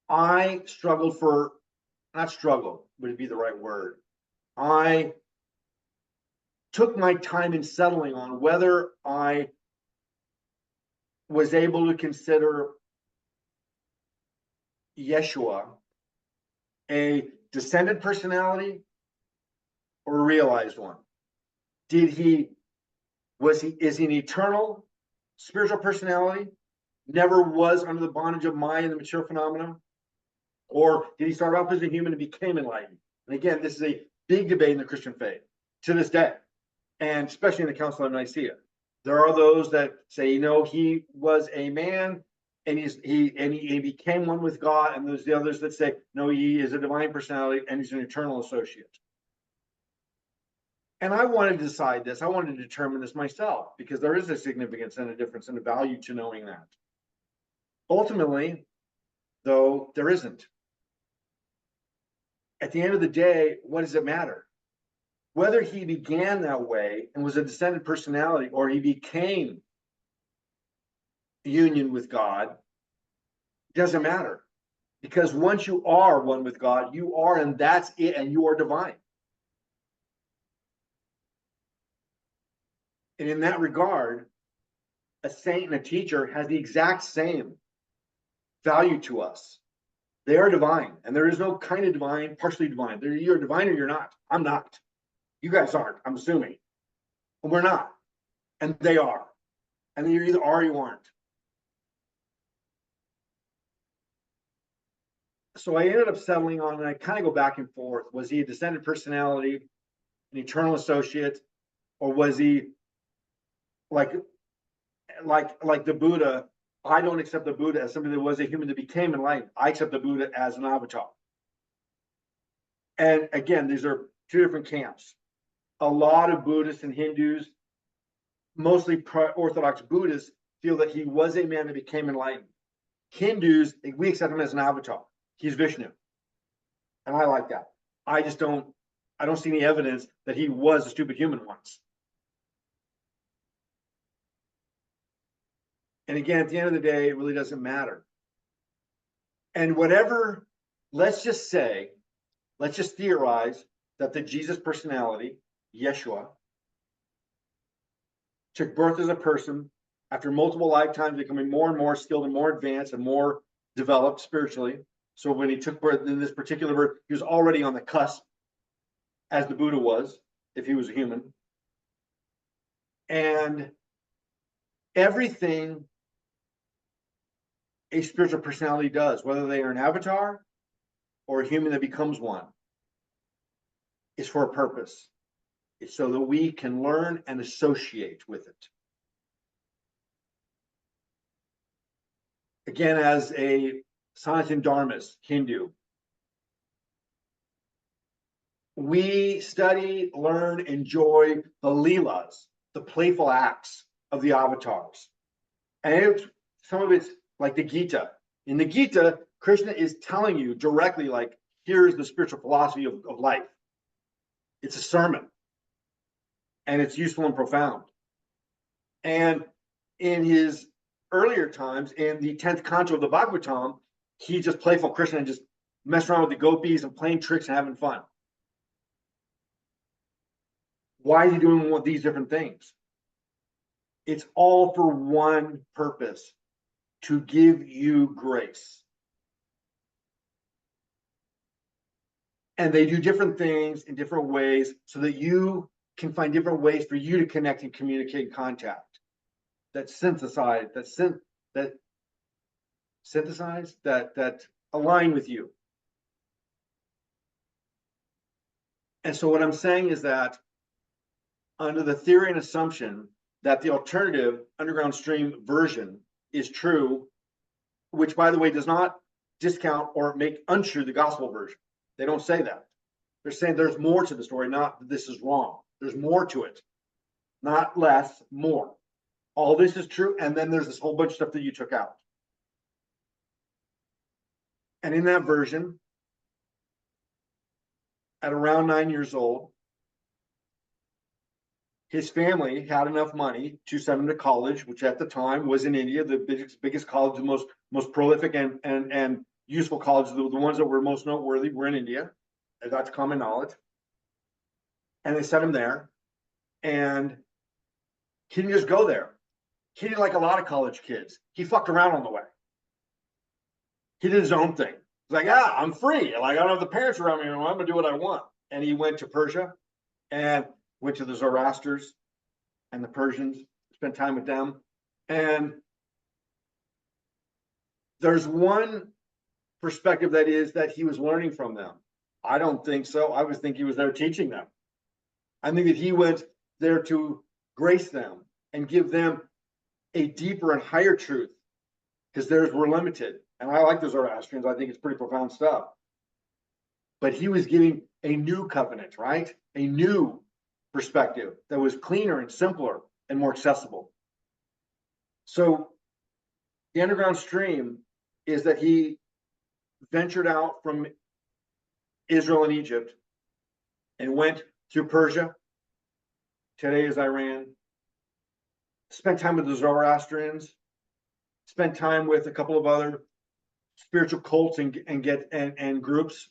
I struggled for, not struggle would be the right word. I took my time in settling on whether I was able to consider Yeshua a descended personality or a realized one? Is he an eternal spiritual personality? Never was under the bondage of Maya and the material phenomena? Or did he start off as a human and became enlightened? And again, this is a big debate in the Christian faith to this day, and especially in the Council of Nicaea. There are those that say, he was a man and he became one with God, and there's the others that say, no, he is a divine personality and he's an eternal associate. And I wanted to decide this. I wanted to determine this myself, because there is a significance and a difference and a value to knowing that. Ultimately, though, there isn't. At the end of the day, what does it matter? Whether he began that way and was a descended personality, or he became union with God, doesn't matter. Because once you are one with God, you are, and that's it, and you are divine. And in that regard, a saint and a teacher has the exact same value to us. They are divine, and there is no kind of divine, partially divine. You're divine or you're not. I'm not. You guys aren't, I'm assuming. And we're not. And they are. And you either are or you aren't. So I ended up settling on, and I kind of go back and forth. Was he a descended personality, an eternal associate, or was he like the Buddha? I don't accept the Buddha as somebody that was a human that became enlightened. I accept the Buddha as an avatar. And again, these are two different camps. A lot of Buddhists and Hindus, mostly Orthodox Buddhists, feel that he was a man that became enlightened. Hindus, we accept him as an avatar. He's Vishnu. And I like that. I don't see any evidence that he was a stupid human once. And again, at the end of the day, it really doesn't matter. And whatever, let's just theorize that the Jesus personality, Yeshua, took birth as a person after multiple lifetimes, becoming more and more skilled and more advanced and more developed spiritually. So when he took birth in this particular birth, he was already on the cusp, as the Buddha was, if he was a human. And everything a spiritual personality does, whether they are an avatar or a human that becomes one, is for a purpose. It's so that we can learn and associate with it. Again, as a Sanatana Dharmist, Hindu, we study, learn, enjoy the leelas, the playful acts of the avatars. And some of it's like the Gita. In the Gita, Krishna is telling you directly, like, here's the spiritual philosophy of life. It's a sermon. And it's useful and profound. And in his earlier times, in the 10th canto of the Bhagavatam, he's just playful Krishna and just messing around with the gopis and playing tricks and having fun. Why is he doing these different things? It's all for one purpose: to give you grace. And they do different things in different ways so that you can find different ways for you to connect and communicate and contact. That synthesize, that align with you. And so what I'm saying is that under the theory and assumption that the alternative underground stream version is true, which, by the way, does not discount or make untrue the gospel version. They don't say that. They're saying there's more to the story, not that this is wrong. There's more to it, not less, more. All this is true, and then there's this whole bunch of stuff that you took out. And in that version, at around 9 years old, his family had enough money to send him to college, which at the time was in India, the biggest college, the most prolific and useful colleges. The ones that were most noteworthy were in India. That's common knowledge. And they sent him there. And he didn't just go there. He did like a lot of college kids. He fucked around on the way. He did his own thing. He's like, I'm free. Like, I don't have the parents around me anymore. I'm going to do what I want. And he went to Persia. and went to the Zoroasters and the Persians, spent time with them. And there's one perspective that is that he was learning from them. I don't think so. I was think he was there teaching them. I think that he went there to grace them and give them a deeper and higher truth, because theirs were limited. And I like the Zoroastrians. I think it's pretty profound stuff. But he was giving a new covenant, right? A new perspective that was cleaner and simpler and more accessible. So the underground stream is that he ventured out from Israel and Egypt and went through Persia, today is Iran, spent time with the Zoroastrians, spent time with a couple of other spiritual cults and groups,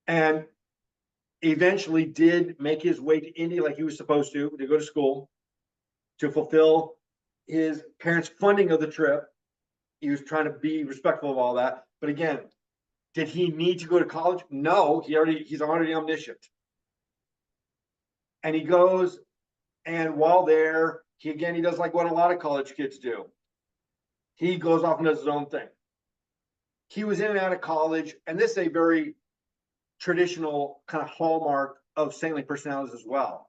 and eventually did make his way to India like he was supposed to go to school, to fulfill his parents' funding of the trip. He was trying to be respectful of all that. But again, did he need to go to college? No, he's already omniscient. And he goes, and while there, he does like what a lot of college kids do. He goes off and does his own thing. He was in and out of college, and this is a very traditional kind of hallmark of saintly personalities as well.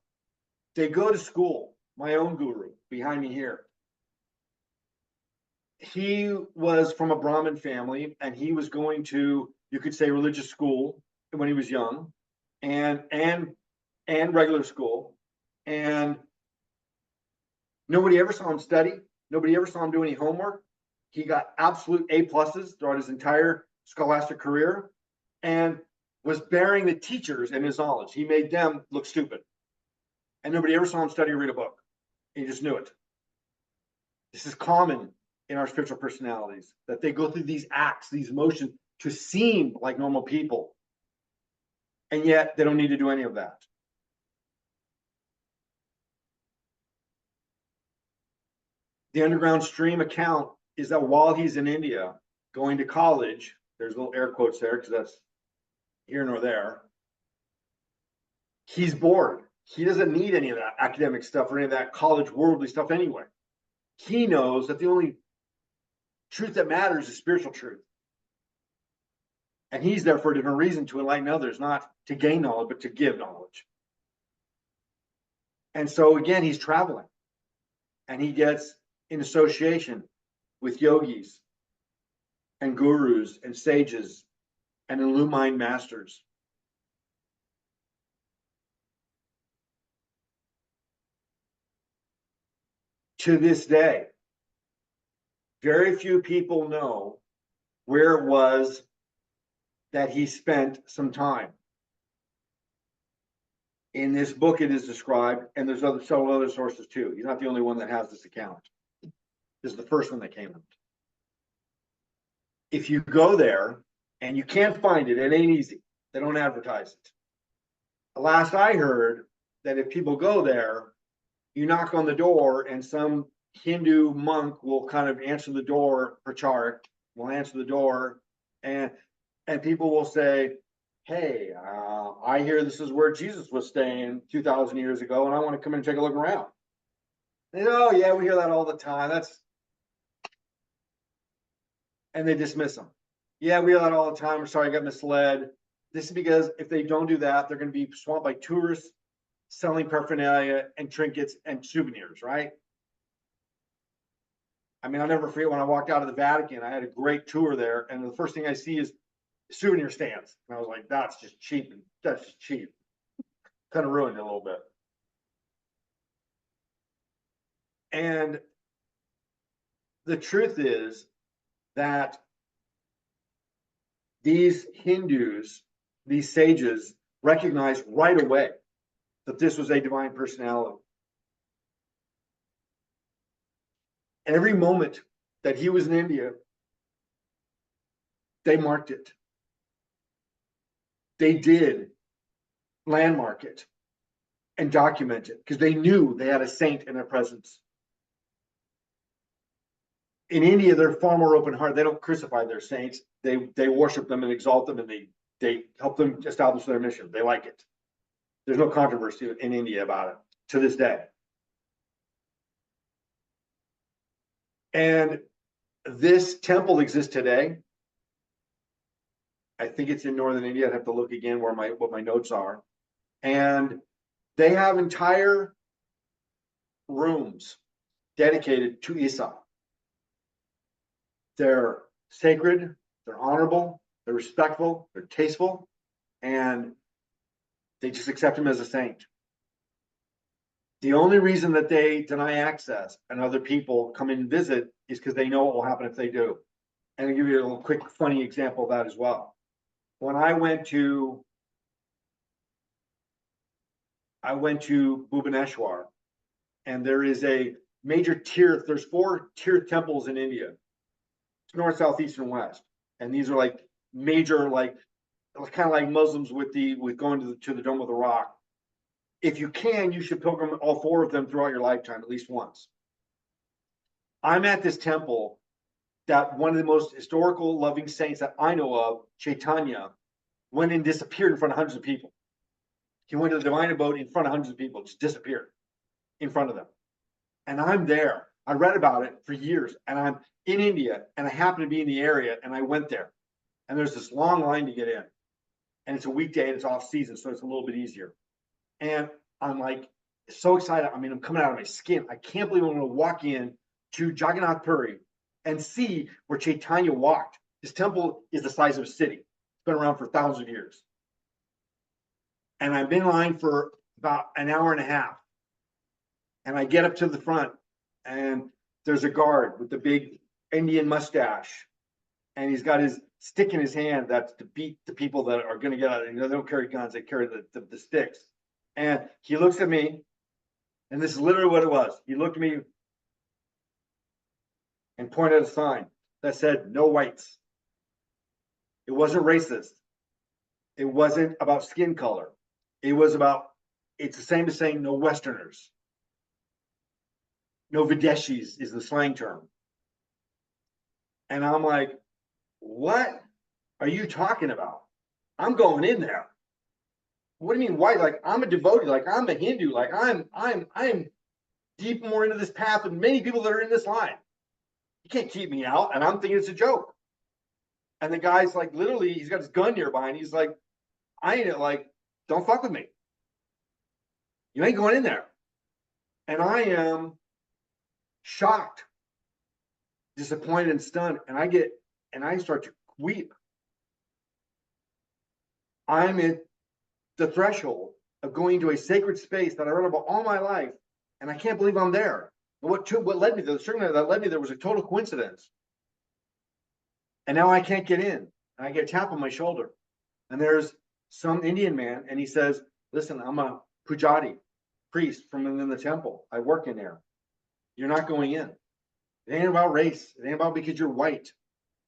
They go to school. My own guru behind me here, he was from a Brahmin family, and he was going to, you could say, religious school when he was young, and regular school, and nobody ever saw him study. Nobody ever saw him do any homework. He got absolute A+ throughout his entire scholastic career, and was bearing the teachers in his knowledge. He made them look stupid, and nobody ever saw him study or read a book. He just knew it. This is common in our spiritual personalities, that they go through these acts, these motions to seem like normal people, and yet they don't need to do any of that. The underground stream account is that while he's in India going to college, there's little air quotes there because that's here nor there, he's bored. He doesn't need any of that academic stuff or any of that college worldly stuff anyway. He knows that the only truth that matters is spiritual truth. And he's there for a different reason, to enlighten others, not to gain knowledge, but to give knowledge. And so again, he's traveling, and he gets in association with yogis and gurus and sages and illumined masters. To this day, very few people know where it was that he spent some time. In this book, it is described, and there's several other sources too. He's not the only one that has this account. This is the first one that came out. If you go there and you can't find it, it ain't easy. They don't advertise it. The last I heard, that if people go there, you knock on the door and some Hindu monk will kind of answer the door, prachar will answer the door, and people will say, hey, I hear this is where Jesus was staying 2,000 years ago, and I want to come in and take a look around. And, oh yeah, we hear that all the time. And they dismiss them. Yeah, we hear that all the time. We're sorry, I got misled. This is because if they don't do that, they're going to be swamped by tourists selling paraphernalia and trinkets and souvenirs, right? I mean, I'll never forget when I walked out of the Vatican, I had a great tour there, and the first thing I see is souvenir stands. And I was like, that's just cheap. That's just cheap. Kind of ruined it a little bit. And the truth is that these Hindus, these sages, recognized right away that this was a divine personality. Every moment that he was in India, they marked it. They did landmark it and document it because they knew they had a saint in their presence. In India, they're far more open hearted. They don't crucify their saints. They worship them and exalt them, and they help them establish their mission. They like it. There's no controversy in India about it to this day. And this temple exists today. I think it's in northern India. I'd have to look again where what my notes are. And they have entire rooms dedicated to Isa. They're sacred, they're honorable, they're respectful, they're tasteful, and they just accept him as a saint. The only reason that they deny access and other people come in and visit is because they know what will happen if they do. And I'll give you a little quick, funny example of that as well. When I went to Bhubaneswar, and there is a major tier, there's 4 tier temples in India. It's north, south, east, and west. And these are like major, like kind of like Muslims with going to the Dome of the Rock. If you can, you should pilgrim all 4 of them throughout your lifetime, at least once. I'm at this temple that one of the most historical, loving saints that I know of, Chaitanya, went and disappeared in front of hundreds of people. He went to the divine abode in front of hundreds of people, just disappeared in front of them. And I'm there. I read about it for years, and I'm in India, and I happen to be in the area, and I went there. And there's this long line to get in. And it's a weekday, and it's off season, so it's a little bit easier. And I'm like so excited. I mean, I'm coming out of my skin. I can't believe I'm going to walk in to Jagannath Puri and see where Chaitanya walked. This temple is the size of a city. It's been around for thousands of years. And I've been in line for about an hour and a half. And I get up to the front, and there's a guard with the big Indian mustache. And he's got his stick in his hand that's to beat the people that are going to get out. They don't carry guns, they carry the sticks. And he looks at me, and this is literally what it was. He looked at me and pointed at a sign that said, "No whites." It wasn't racist. It wasn't about skin color. It was about, it's the same as saying no Westerners. No Videshis is the slang term. And I'm like, what are you talking about? I'm going in there. What do you mean white? Like, I'm a devotee, like I'm a Hindu, like I'm deep more into this path than many people that are in this line. You can't keep me out. And I'm thinking it's a joke. And the guy's like, literally, he's got his gun nearby, and he's like, I ain't like, don't fuck with me. You ain't going in there. And I am shocked, disappointed, and stunned. And I start to weep. I'm at the threshold of going to a sacred space that I read about all my life, and I can't believe I'm there. And what led me there, the circumstance that led me there was a total coincidence. And now I can't get in. And I get a tap on my shoulder. And there's some Indian man, and he says, listen, I'm a pujari, priest from within the temple. I work in there. You're not going in. It ain't about race. It ain't about because you're white.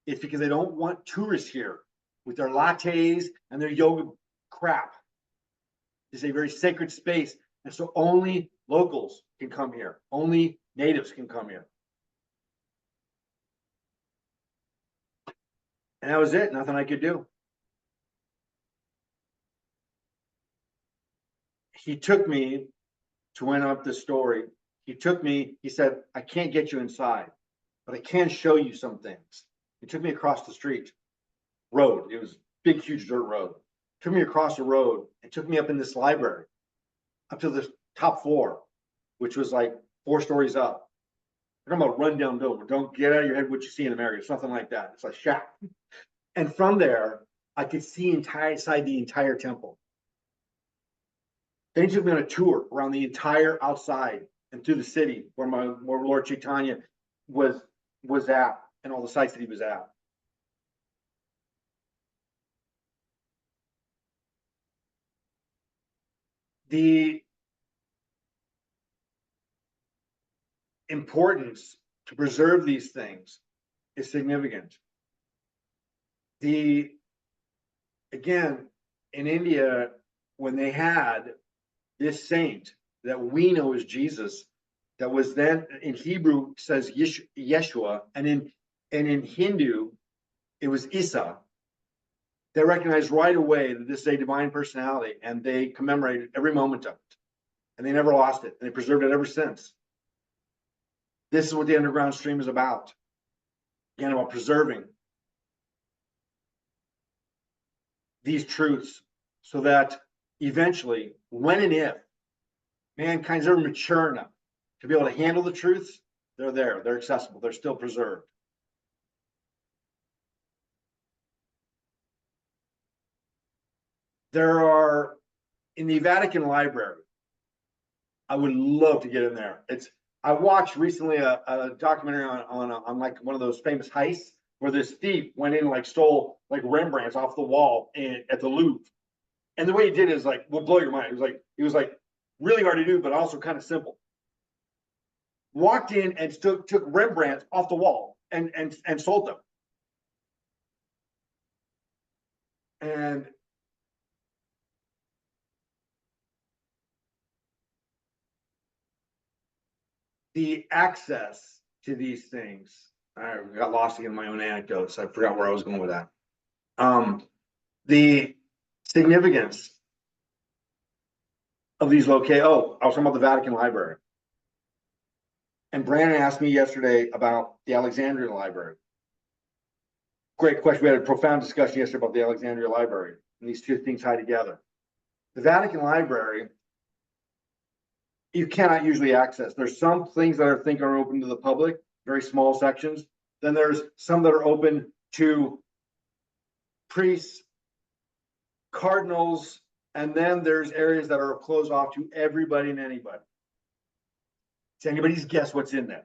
It's because they don't want tourists here with their lattes and their yoga crap. It's a very sacred space. And so only locals can come here. Only natives can come here. And that was it. Nothing I could do. He took me to wind up the story. He took me, he said, I can't get you inside, but I can show you some things. He took me across the street, road. It was big, huge dirt road. Took me across the road and took me up in this library, up to the top floor, which was like 4 stories up. We're talking about rundown building. Don't get out of your head what you see in America. It's nothing like that. It's like shack. And from there, I could see inside the entire temple. Then he took me on a tour around the entire outside and through the city where Lord Chaitanya was at, and all the sites that he was at. The importance to preserve these things is significant. Again, in India, when they had this saint that we know as Jesus, that was then in Hebrew says Yeshua, and in Hindu it was Isa. They recognized right away that this is a divine personality, and they commemorated every moment of it. And they never lost it, and they preserved it ever since. This is what the underground stream is about. Again, about preserving these truths so that eventually, when and if mankind's ever mature enough to be able to handle the truths, they're there, they're accessible, they're still preserved. There are, in the Vatican Library, I would love to get in there. I watched recently a documentary on like one of those famous heists where this thief went in and like stole like Rembrandts off the wall at the Louvre. And the way he did it is like, will blow your mind. It was like really hard to do, but also kind of simple. Walked in and took Rembrandts off the wall and sold them. And the access to these things, I got lost in my own anecdotes. I forgot where I was going with that. The significance of these locations. Oh, I was talking about the Vatican Library. And Brandon asked me yesterday about the Alexandria Library. Great question. We had a profound discussion yesterday about the Alexandria Library, and these two things tie together. The Vatican Library, you cannot usually access. There's some things that I think are open to the public, very small sections. Then there's some that are open to priests, cardinals, and then there's areas that are closed off to everybody and anybody. It's anybody's guess what's in there.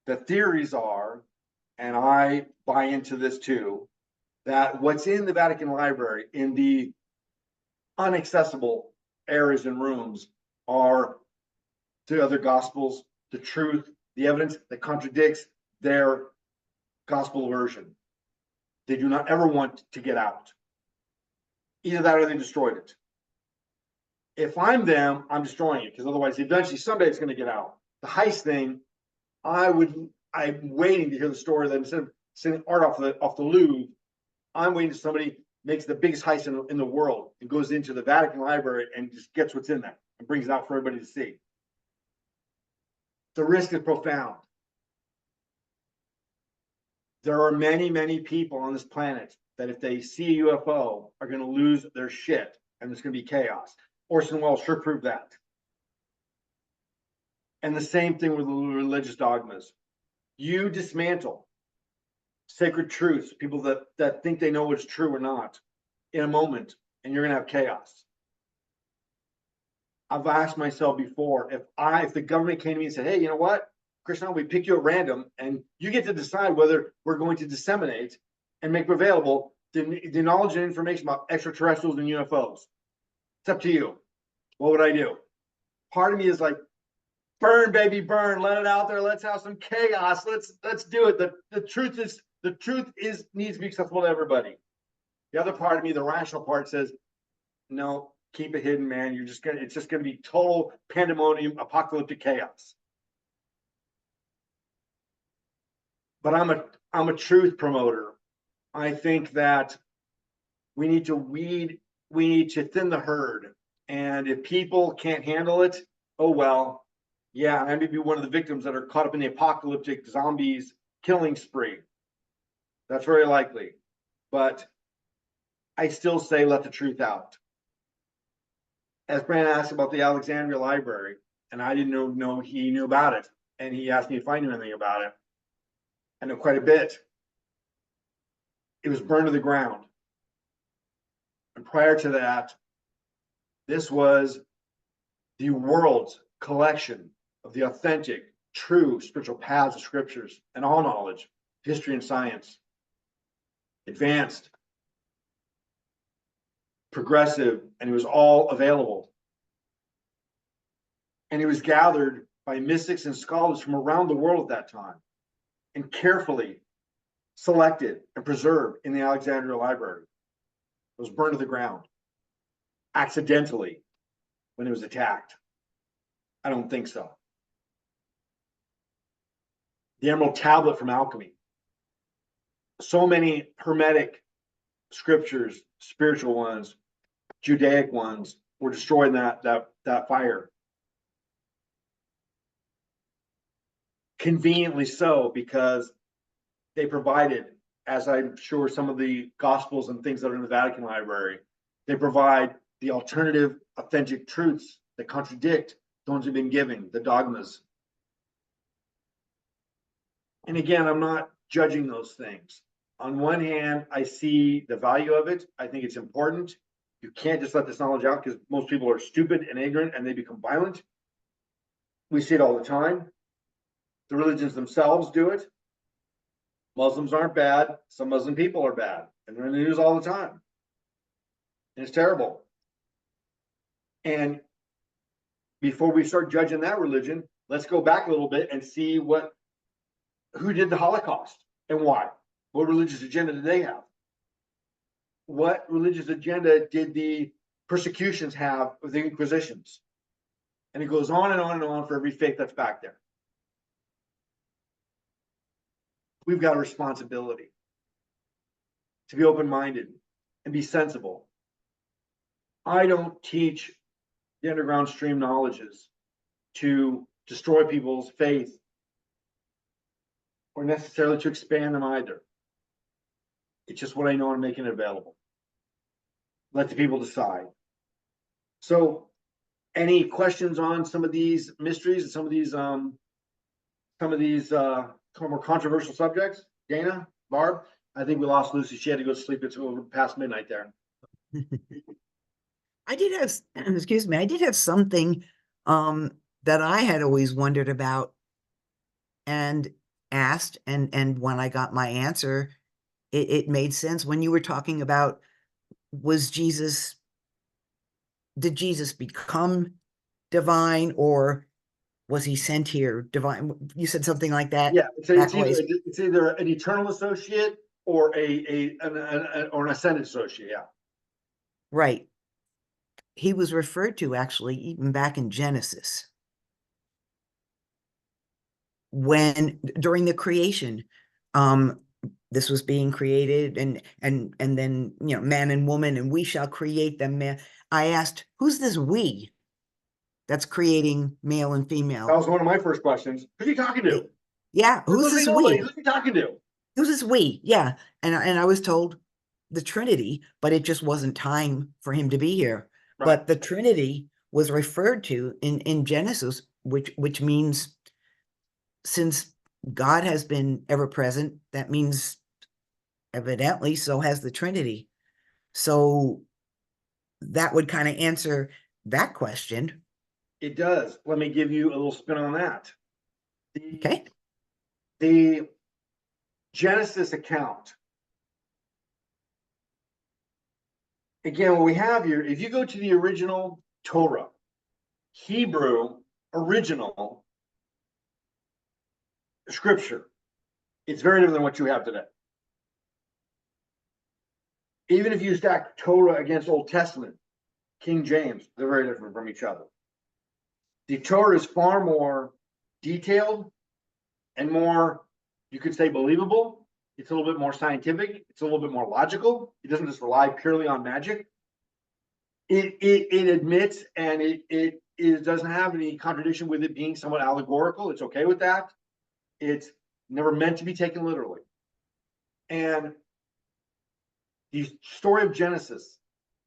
The theories are, and I buy into this too, that what's in the Vatican Library in the inaccessible areas and rooms are the other gospels, the truth, the evidence that contradicts their gospel version. They do not ever want to get out. Either that or they destroyed it. If I'm them, I'm destroying it, because otherwise eventually someday it's going to get out. The heist thing, I'm waiting to hear the story that instead of sending art off the Louvre, I'm waiting until somebody makes the biggest heist in the world and goes into the Vatican Library and just gets what's in there and brings it out for everybody to see. The risk is profound. There are many, many people on this planet that if they see a UFO are going to lose their shit and there's going to be chaos. Orson Welles sure proved that. And the same thing with the religious dogmas. You dismantle sacred truths, people that think they know what's true or not, in a moment, and you're going to have chaos. I've asked myself before, if the government came to me and said, hey, you know what, Krishna, we pick you at random, and you get to decide whether we're going to disseminate and make available the knowledge and information about extraterrestrials and UFOs. It's up to you. What would I do? Part of me is like, burn, baby, burn. Let it out there. Let's have some chaos. Let's do it. The truth needs to be accessible to everybody. The other part of me, the rational part, says, no, keep it hidden, man. It's just gonna be total pandemonium, apocalyptic chaos. But I'm a truth promoter. I think that we need to thin the herd. And if people can't handle it, oh well. Yeah, I may be one of the victims that are caught up in the apocalyptic zombies killing spree. That's very likely. But I still say let the truth out. As Brandon asked about the Alexandria Library, and I didn't know he knew about it, and he asked me if I knew anything about it. I know quite a bit. It was burned to the ground. And prior to that, this was the world's collection of the authentic, true spiritual paths of scriptures and all knowledge, history and science. Advanced, progressive, and it was all available. And it was gathered by mystics and scholars from around the world at that time and carefully selected and preserved in the Alexandria Library. It was burned to the ground accidentally when it was attacked. I don't think so. The Emerald Tablet from alchemy. So many hermetic scriptures, spiritual ones, Judaic ones, were destroyed in that fire. Conveniently so, because they provided, as I'm sure some of the Gospels and things that are in the Vatican Library, they provide the alternative, authentic truths that contradict the ones we've been given, the dogmas. And again, I'm not judging those things. On one hand, I see the value of it. I think it's important. You can't just let this knowledge out, because most people are stupid and ignorant and they become violent. We see it all the time. The religions themselves do it. Muslims aren't bad. Some Muslim people are bad, and they're in the news all the time. And it's terrible. And before we start judging that religion, let's go back a little bit and see who did the Holocaust and why. What religious agenda did they have? What religious agenda did the persecutions have with the Inquisitions? And it goes on and on and on for every faith that's back there. We've got a responsibility to be open-minded and be sensible. I don't teach the underground stream knowledges to destroy people's faith or necessarily to expand them either. It's just what I know and making it available. Let the people decide. So, any questions on some of these mysteries and some of these more controversial subjects? Dana, Barb? I think we lost Lucy. She had to go to sleep. It's over past midnight there. I did have, excuse me, I did have something that I had always wondered about and asked, and when I got my answer, it made sense. When you were talking about, did Jesus become divine, or was he sent here divine? You said something like that. Yeah, it's either an eternal associate or an ascended associate. Yeah, right. He was referred to actually even back in Genesis, when during the creation, this was being created, and then, you know, man and woman, and we shall create them. Man, I asked, who's this we that's creating male and female? that was one of my first questions. Who's he talking to? Yeah, who's this we? Who's he talking to? Who's this we? Yeah, and I was told the Trinity, but it just wasn't time for him to be here. Right. But the Trinity was referred to in Genesis, which means, since God has been ever present, that means evidently so has the Trinity. So that would kind of answer that question. It does. Let me give you a little spin on that. Okay. The Genesis account. Again, what we have here, if you go to the original Torah, Hebrew original scripture, it's very different than what you have today. Even if you stack Torah against Old Testament, King James, they're very different from each other. The Torah is far more detailed and more, you could say, believable. It's a little bit more scientific. It's a little bit more logical. It doesn't just rely purely on magic. It admits, and it doesn't have any contradiction with it being somewhat allegorical. It's okay with that. It's never meant to be taken literally. And the story of Genesis,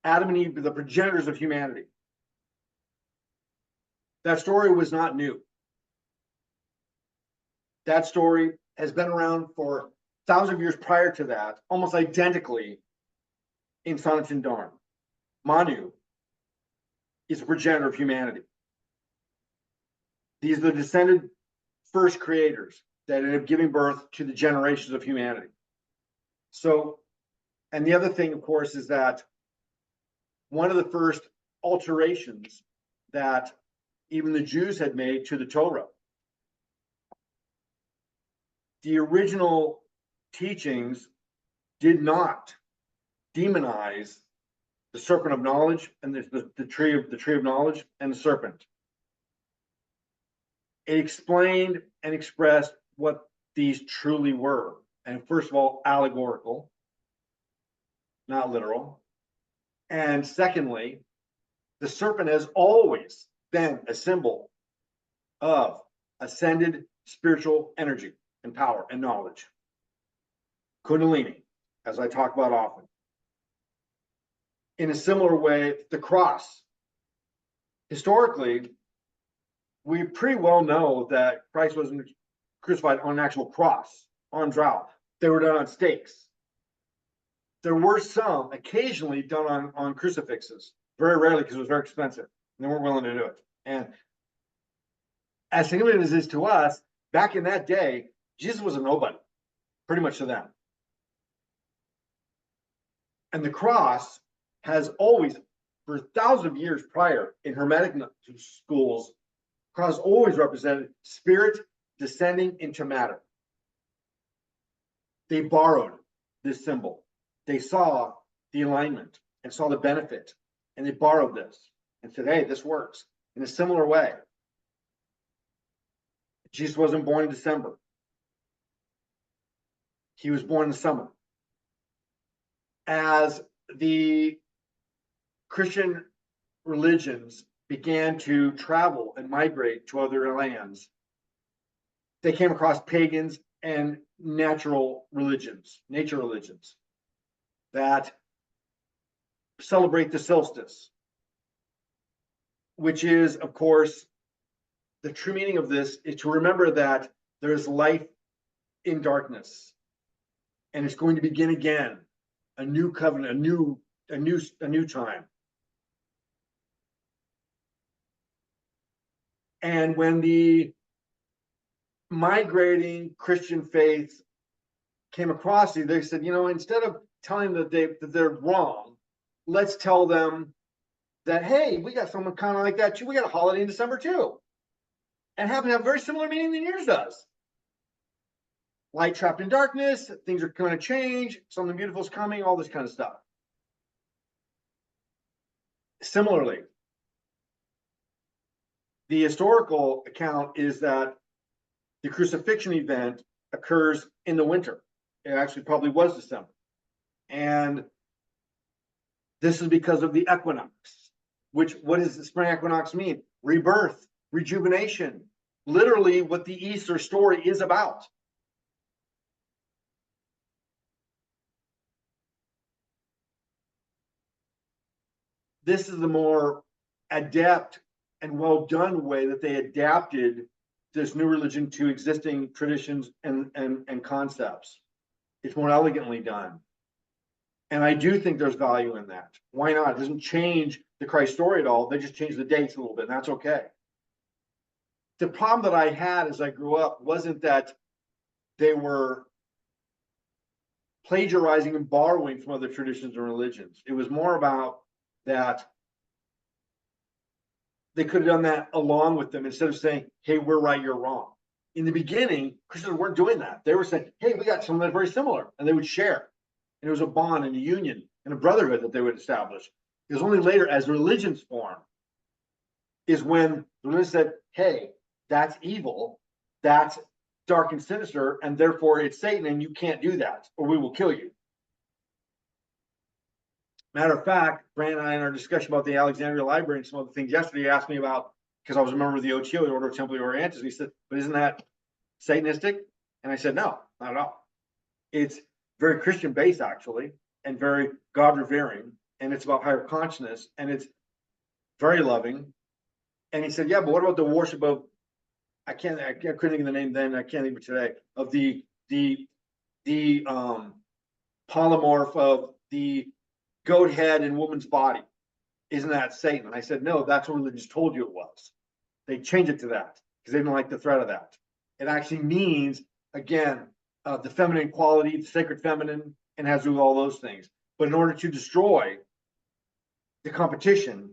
Adam and Eve, the progenitors of humanity, that story was not new. That story has been around for thousands of years prior to that, almost identically in Sanatan Dharma. Manu is a progenitor of humanity. These are the descended first creators that ended up giving birth to the generations of humanity. So, and the other thing, of course, is that one of the first alterations that even the Jews had made to the Torah, the original teachings did not demonize the serpent of knowledge and the tree of knowledge and the serpent. It explained and expressed what these truly were. And first of all, allegorical. not literal. And secondly, the serpent has always been a symbol of ascended spiritual energy and power and knowledge. Kundalini, as I talk about often. In a similar way, the cross. Historically, we pretty well know that Christ wasn't crucified on an actual cross, on drought. They were done on stakes. There were some occasionally done on crucifixes, very rarely because it was very expensive. And they weren't willing to do it. And as significant as it is to us, back in that day, Jesus was a nobody, pretty much to them. And the cross has always, for thousands of years prior, in Hermetic schools, cross always represented spirit descending into matter. They borrowed this symbol. They saw the alignment and saw the benefit, and they borrowed this and said, hey, this works. In a similar way, Jesus wasn't born in December. He was born in the summer. As the Christian religions began to travel and migrate to other lands, they came across pagans and nature religions that celebrate the solstice, which is, of course, the true meaning of this is to remember that there is life in darkness, and it's going to begin again, a new covenant, a new time. And when the migrating Christian faith came across it, they said, instead of telling them that they're wrong, let's tell them that, hey, we got someone kind of like that too. We got a holiday in December too, and happen to have very similar meaning than yours does. Light trapped in darkness, things are going to change, something beautiful is coming, all this kind of stuff. Similarly, the historical account is that the crucifixion event occurs in the winter. It actually probably was December. And this is because of the equinox, what does the spring equinox mean? Rebirth, rejuvenation, literally what the Easter story is about. This is the more adept and well done way that they adapted this new religion to existing traditions and concepts. It's more elegantly done. And I do think there's value in that. Why not? It doesn't change the Christ story at all. They just change the dates a little bit, and that's okay. The problem that I had as I grew up wasn't that they were plagiarizing and borrowing from other traditions and religions. It was more about that they could have done that along with them instead of saying, hey, we're right, you're wrong. In the beginning, Christians weren't doing that. They were saying, hey, we got something that's very similar, and they would share. And it was a bond and a union and a brotherhood that they would establish. It was only later, as religions form, is when the religion said, hey, that's evil, that's dark and sinister, and therefore it's Satan, and you can't do that, or we will kill you. Matter of fact, Brandon and I, in our discussion about the Alexandria Library and some other things yesterday, he asked me about, because I was a member of the OTO, the Order of Templi Orientis, and he said, but isn't that Satanistic? And I said, no, not at all. It's very Christian based, actually, and very God-revering, and it's about higher consciousness, and it's very loving. And he said, yeah, but what about the worship of, I couldn't think of the name then, I can't think of it today, of the polymorph of the goat head and woman's body. Isn't that Satan? And I said, no, that's what religion told you it was. They changed it to that because they didn't like the threat of that. It actually means, again, the feminine quality, the sacred feminine, and has to do with all those things. But in order to destroy the competition,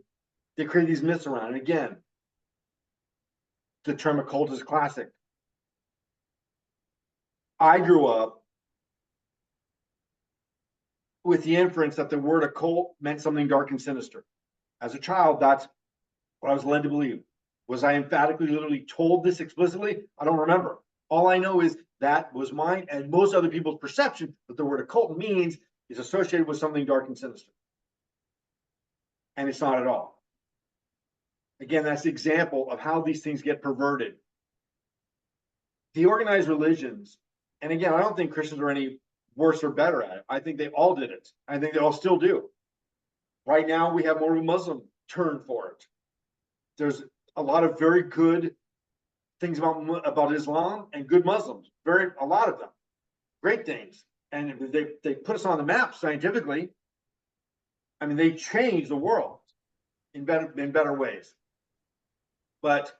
they create these myths around. And again, the term occult is classic. I grew up with the inference that the word occult meant something dark and sinister. As a child, that's what I was led to believe. Was I emphatically, literally told this explicitly? I don't remember. All I know is that was mine and most other people's perception that the word occult means is associated with something dark and sinister. And it's not at all. Again, that's the example of how these things get perverted. The organized religions, and again, I don't think Christians are any worse or better at it. I think they all did it. I think they all still do. Right now, we have more of a Muslim turn for it. There's a lot of very good things about Islam and good Muslims. A lot of them, great things, and they put us on the map scientifically. I mean, they changed the world in better ways. But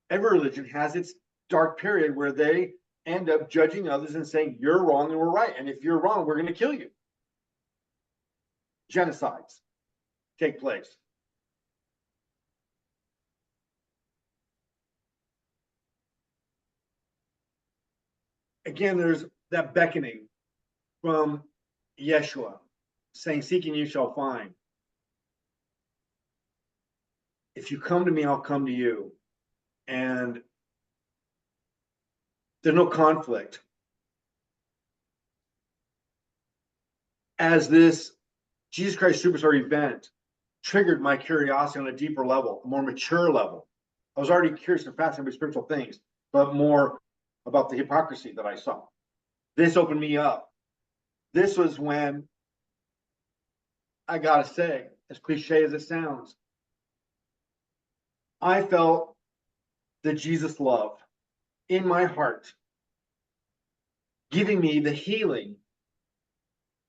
every religion has its dark period where they end up judging others and saying you're wrong and we're right, and if you're wrong, we're going to kill you. Genocides take place. Again, there's that beckoning from Yeshua saying, seek and you shall find. If you come to me, I'll come to you. And there's no conflict. As this Jesus Christ Superstar event triggered my curiosity on a deeper level, a more mature level. I was already curious and fascinated with spiritual things, but more about the hypocrisy that I saw. This opened me up. This was when, I gotta say, as cliche as it sounds, I felt the Jesus love in my heart, giving me the healing.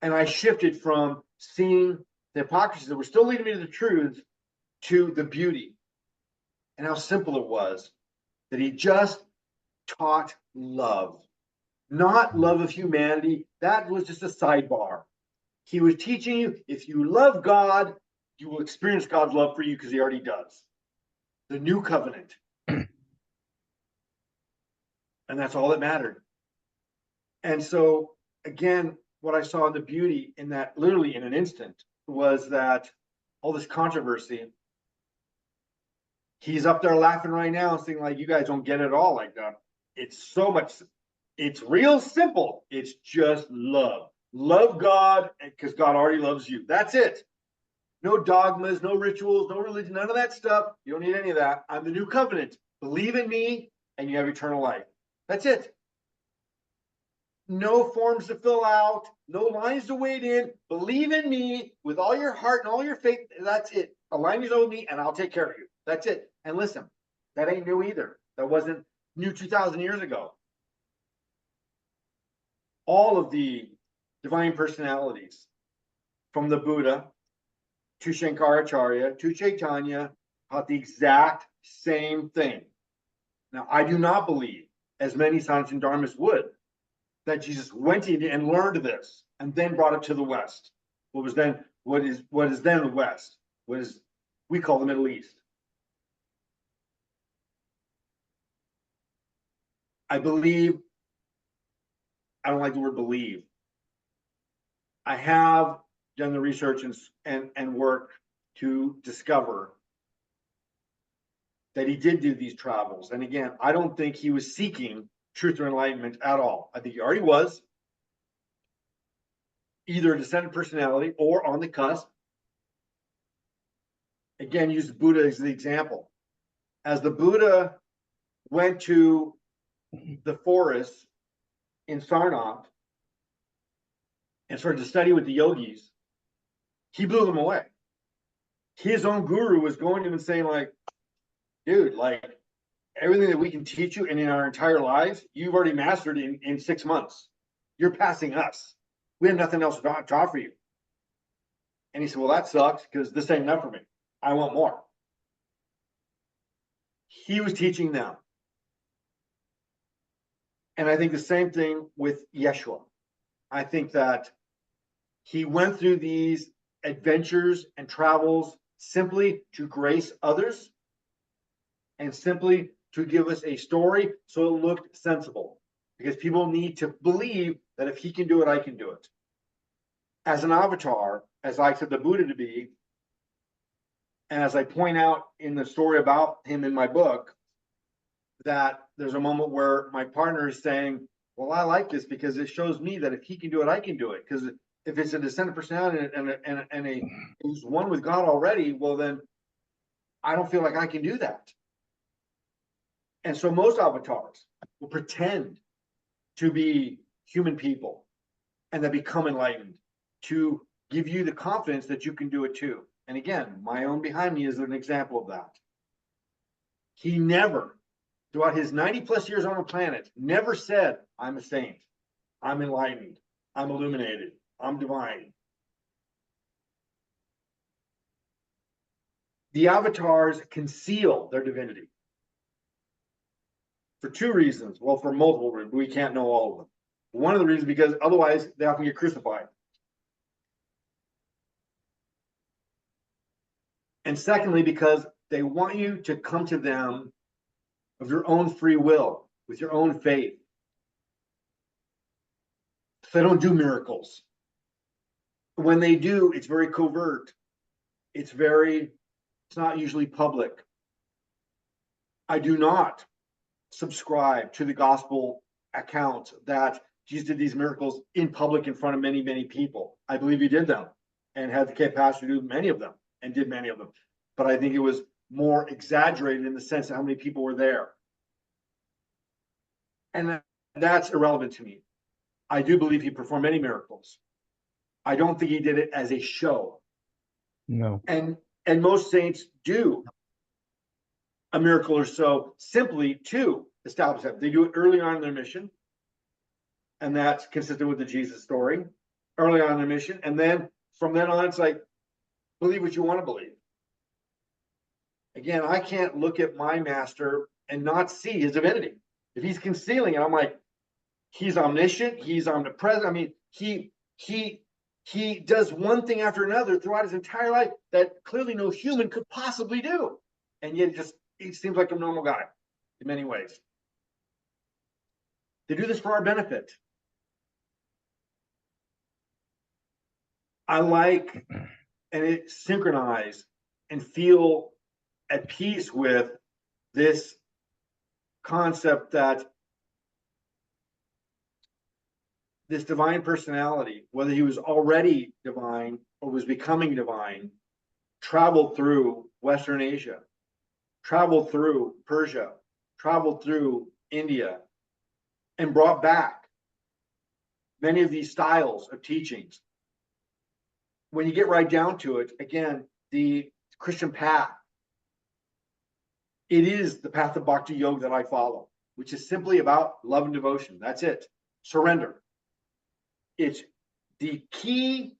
And I shifted from seeing the hypocrisy that were still leading me to the truth to the beauty and how simple it was that he just taught love, not love of humanity. That was just a sidebar. He was teaching you, if you love God, you will experience God's love for you because he already does. The new covenant. And that's all that mattered. And so, again, what I saw in the beauty in that, literally in an instant, was that all this controversy, he's up there laughing right now, saying like, you guys don't get it all like that. It's so much, it's real simple. It's just love. Love God because God already loves you. That's it. No dogmas, no rituals, no religion, none of that stuff. You don't need any of that. I'm the new covenant. Believe in me and you have eternal life. That's it. No forms to fill out, no lines to wait in. Believe in me with all your heart and all your faith. That's it. Align yourself with me and I'll take care of you. That's it. And listen, that ain't new either. That wasn't new 2,000 years ago. All of the divine personalities, from the Buddha to Shankaracharya to Chaitanya, taught the exact same thing. Now, I do not believe, as many Sanatana Dharmas would, that Jesus went in and learned this and then brought it to the West. What is then the West? What is we call the Middle East. I believe, I don't like the word believe. I have done the research and work to discover that he did do these travels. And again, I don't think he was seeking truth or enlightenment at all. I think he already was, either a descended personality or on the cusp. Again, use Buddha as the example. As the Buddha went to the forest in Sarnath and started to study with the yogis, he blew them away. His own guru was going to him and saying like, dude, like, everything that we can teach you and in our entire lives, you've already mastered in 6 months. You're passing us. We have nothing else to offer you. And he said, well, that sucks because this ain't enough for me. I want more. He was teaching them. And I think the same thing with Yeshua. I think that he went through these adventures and travels simply to grace others and simply to give us a story so it looked sensible, because people need to believe that if he can do it, I can do it. As an avatar, as I said the Buddha to be, and as I point out in the story about him in my book, that there's a moment where my partner is saying, well, I like this because it shows me that if he can do it, I can do it. Because if it's a descendant personality and a who's one with God already, well then I don't feel like I can do that. And so most avatars will pretend to be human people and they become enlightened to give you the confidence that you can do it too. And again, my own behind me is an example of that. He never, throughout his 90 plus years on the planet, never said, I'm a saint, I'm enlightened, I'm illuminated, I'm divine. The avatars conceal their divinity for two reasons. Well, for multiple reasons, we can't know all of them. One of the reasons because otherwise they often get crucified. And secondly, because they want you to come to them of your own free will, with your own faith. So they don't do miracles. When they do, it's very covert. It's not usually public. I do not subscribe to the gospel account that Jesus did these miracles in public in front of many, many people. I believe he did them and had the capacity to do many of them and did many of them. But I think it was more exaggerated in the sense of how many people were there. And that's irrelevant to me. I do believe he performed many miracles. I don't think he did it as a show. No. And most saints do a miracle or so simply to establish that. They do it early on in their mission. And that's consistent with the Jesus story. Early on in their mission. And then from then on, it's like, believe what you want to believe. Again, I can't look at my master and not see his divinity. If he's concealing it, I'm like, he's omniscient, he's omnipresent. I mean, he does one thing after another throughout his entire life that clearly no human could possibly do. And yet he seems like a normal guy in many ways. They do this for our benefit. I like and it synchronize and feel at peace with this concept that this divine personality, whether he was already divine or was becoming divine, traveled through Western Asia, traveled through Persia, traveled through India, and brought back many of these styles of teachings. When you get right down to it, again, the Christian path, it is the path of Bhakti Yoga that I follow, which is simply about love and devotion. That's it. Surrender. It's the key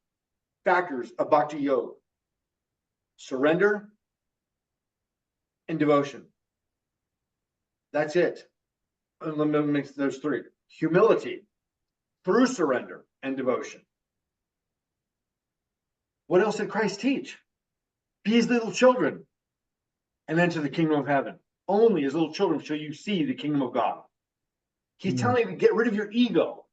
factors of Bhakti Yoga. Surrender and devotion. That's it. And let me mix those three. Humility through surrender and devotion. What else did Christ teach? Be as little children and enter the kingdom of heaven. Only as little children shall you see the kingdom of God. He's telling you to get rid of your ego,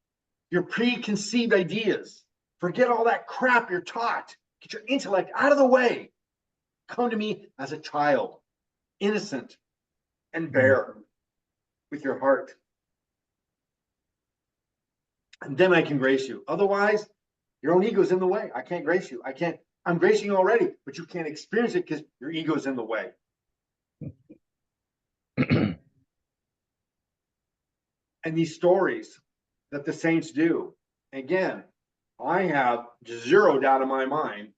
your preconceived ideas. Forget all that crap you're taught. Get your intellect out of the way. Come to me as a child, innocent and bare with your heart. And then I can grace you. Otherwise, your own ego is in the way. I can't grace you. I'm gracing you already, but you can't experience it because your ego is in the way. And these stories that the saints do, again, I have zero doubt in my mind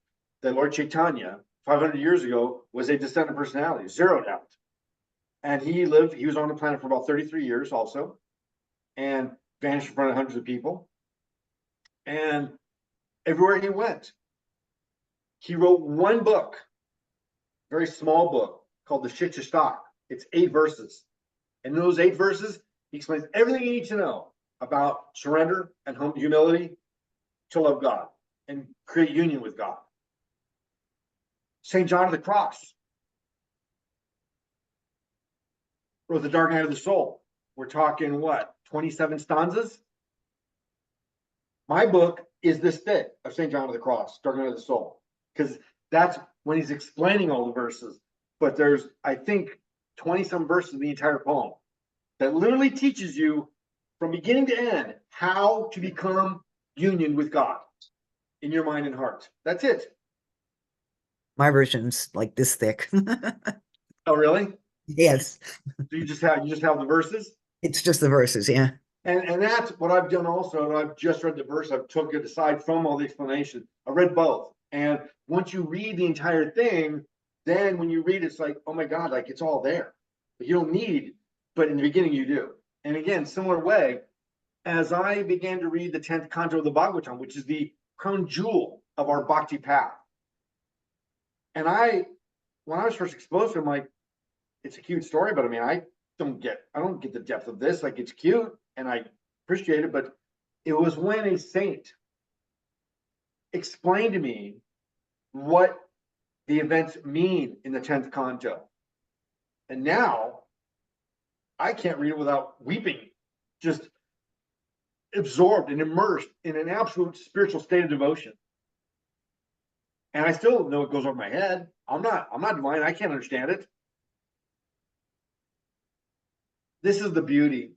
that Lord Chaitanya, 500 years ago, was a descendant personality, zero doubt. And he was on the planet for about 33 years also, and vanished in front of hundreds of people. And everywhere he went, he wrote one book, very small book, called the Shikshastak. It's 8 verses. And in those 8 verses, he explains everything you need to know about surrender and humility to love God and create union with God. St. John of the Cross wrote The Dark Night of the Soul. We're talking what, 27 stanzas? My book is this thick of St. John of the Cross, Dark Night of the Soul, because that's when he's explaining all the verses. But there's, I think, 20-some verses in the entire poem that literally teaches you from beginning to end how to become union with God. in your mind and heart. That's it. My version's like this thick. Oh, really? Yes, So you just have the verses? it's just the verses, yeah. And that's what I've done also. And I've just read the verse. I've took it aside from all the explanation. I read both. And once you read the entire thing, then when you read it's like, oh my God, like it's all there. But you don't need, but in the beginning you do. And again, similar way, as I began to read the 10th canto of the Bhagavatam, which is the crown jewel of our bhakti path. And when I was first exposed to it, I'm like, it's a cute story, but I mean, I don't get the depth of this. Like, it's cute and I appreciate it, but it was when a saint explained to me what the events mean in the 10th canto. And now I can't read it without weeping, just absorbed and immersed in an absolute spiritual state of devotion. And I still know it goes over my head. I'm not divine. I can't understand it. This is the beauty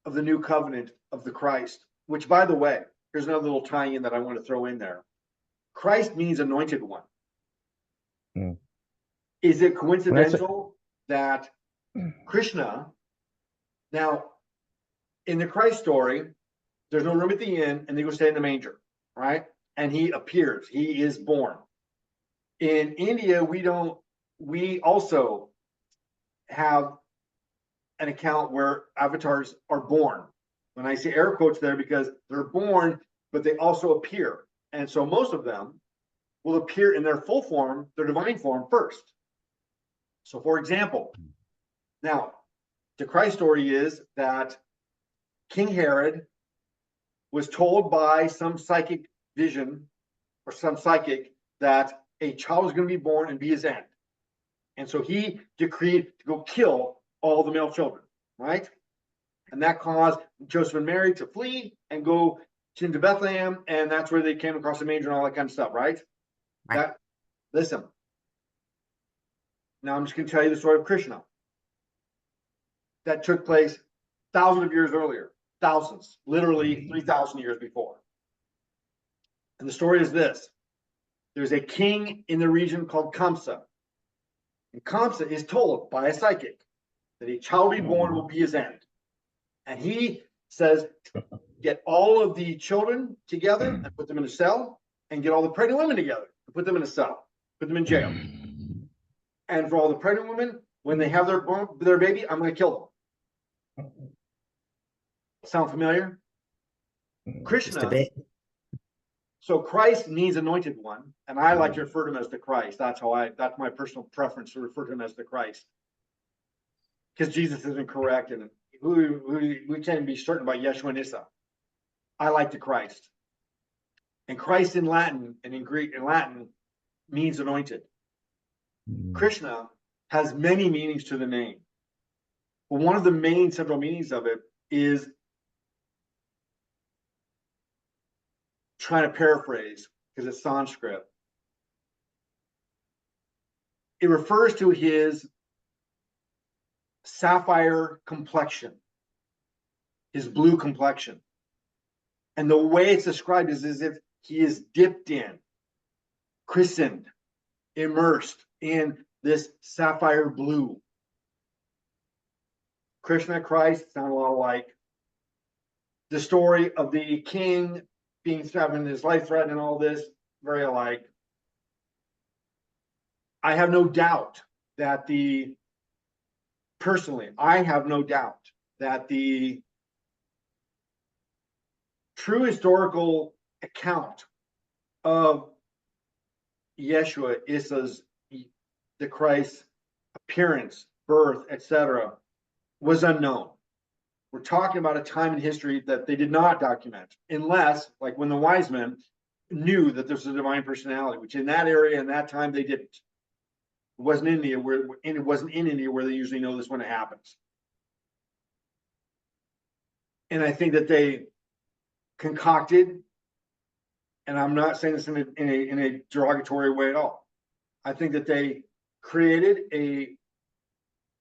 of the new covenant of the Christ, which, by the way, here's another little tie-in that I want to throw in there. Christ means anointed one. Mm. Is it coincidental that Krishna, now in the Christ story, there's no room at the inn and they go stay in the manger, right? And he appears, he is born. In India, we also have an account where avatars are born. When I say air quotes there, because they're born, but they also appear. And so most of them will appear in their full form, their divine form first. So for example, now the Christ story is that King Herod was told by some psychic vision or some psychic that a child was going to be born and be his end. And so he decreed to go kill all the male children, right? And that caused Joseph and Mary to flee and go into Bethlehem, and that's where they came across the manger and all that kind of stuff, right? Right. Listen. Now I'm just going to tell you the story of Krishna. That took place thousands of years earlier, thousands, literally 3,000 years before. And the story is this. There's a king in the region called Kamsa. And Kamsa is told by a psychic that a child reborn will be his end. And he says, get all of the children together and put them in a cell, and get all the pregnant women together and put them in a cell, put them in jail. And for all the pregnant women, when they have their baby, I'm going to kill them. Sound familiar? Just a Krishna. bit. So Christ means anointed one, and I like to refer to him as the Christ. That's my personal preference, to refer to him as the Christ. Because Jesus isn't correct, and we can be certain about Yeshua and Issa. I like the Christ. And Christ in Latin and in Greek and Latin means anointed. Krishna has many meanings to the name. But one of the main central meanings of it is, trying to paraphrase because it's Sanskrit. It refers to his sapphire complexion, his blue complexion. And the way it's described is as if he is dipped in, christened, immersed in this sapphire blue. Krishna, Christ sound a lot alike. The story of the king having his life threatened and all this, very alike. I have no doubt that personally, I have no doubt that the true historical account of Yeshua, Issa's, the Christ's appearance, birth, etc., was unknown. We're talking about a time in history that they did not document, unless, like when the wise men knew that there's a divine personality, which in that area and that time they didn't. It wasn't in India where they usually know this when it happens. And I think that they concocted, and I'm not saying this in a derogatory way at all. I think that they created a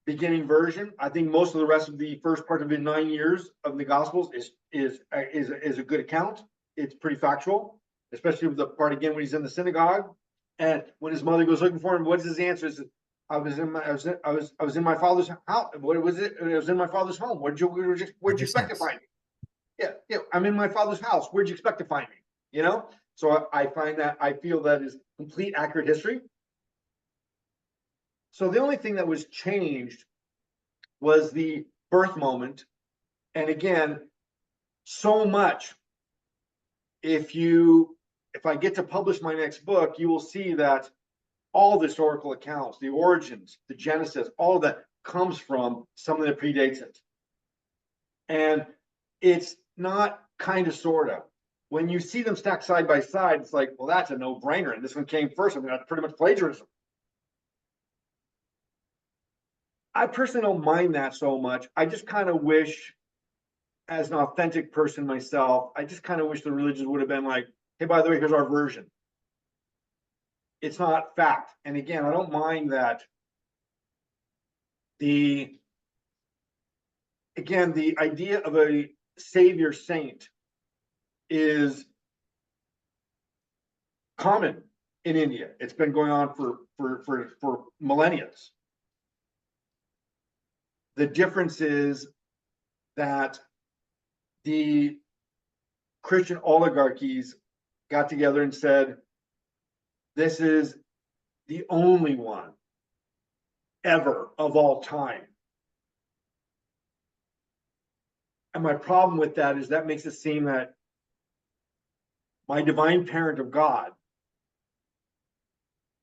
beginning version. I think most of the rest of the first part of the 9 years of the Gospels is a good account. It's pretty factual. especially with the part again when he's in the synagogue, and when his mother goes looking for him, what's his answer? Is I was in my father's house. What was it? It was in my father's home. Where'd you expect to find me? Yeah, I'm in my father's house. Where'd you expect to find me? You know? So I find that, I feel that is complete accurate history. So the only thing that was changed was the birth moment. And again, so much, if I get to publish my next book, you will see that all the historical accounts, the origins, the genesis, all of that comes from something that predates it. And it's not kind of, sort of. When you see them stacked side by side, it's like, well, that's a no-brainer. And this one came first. I mean, that's pretty much plagiarism. I personally don't mind that so much. I just kind of wish, as an authentic person myself, I just kind of wish the religions would have been like, hey, by the way, here's our version. It's not fact. And again, I don't mind that the idea of a savior saint is common in India. It's been going on for millennia. The difference is that the Christian oligarchies got together and said, this is the only one ever of all time. And my problem with that is that makes it seem that my divine parent of God,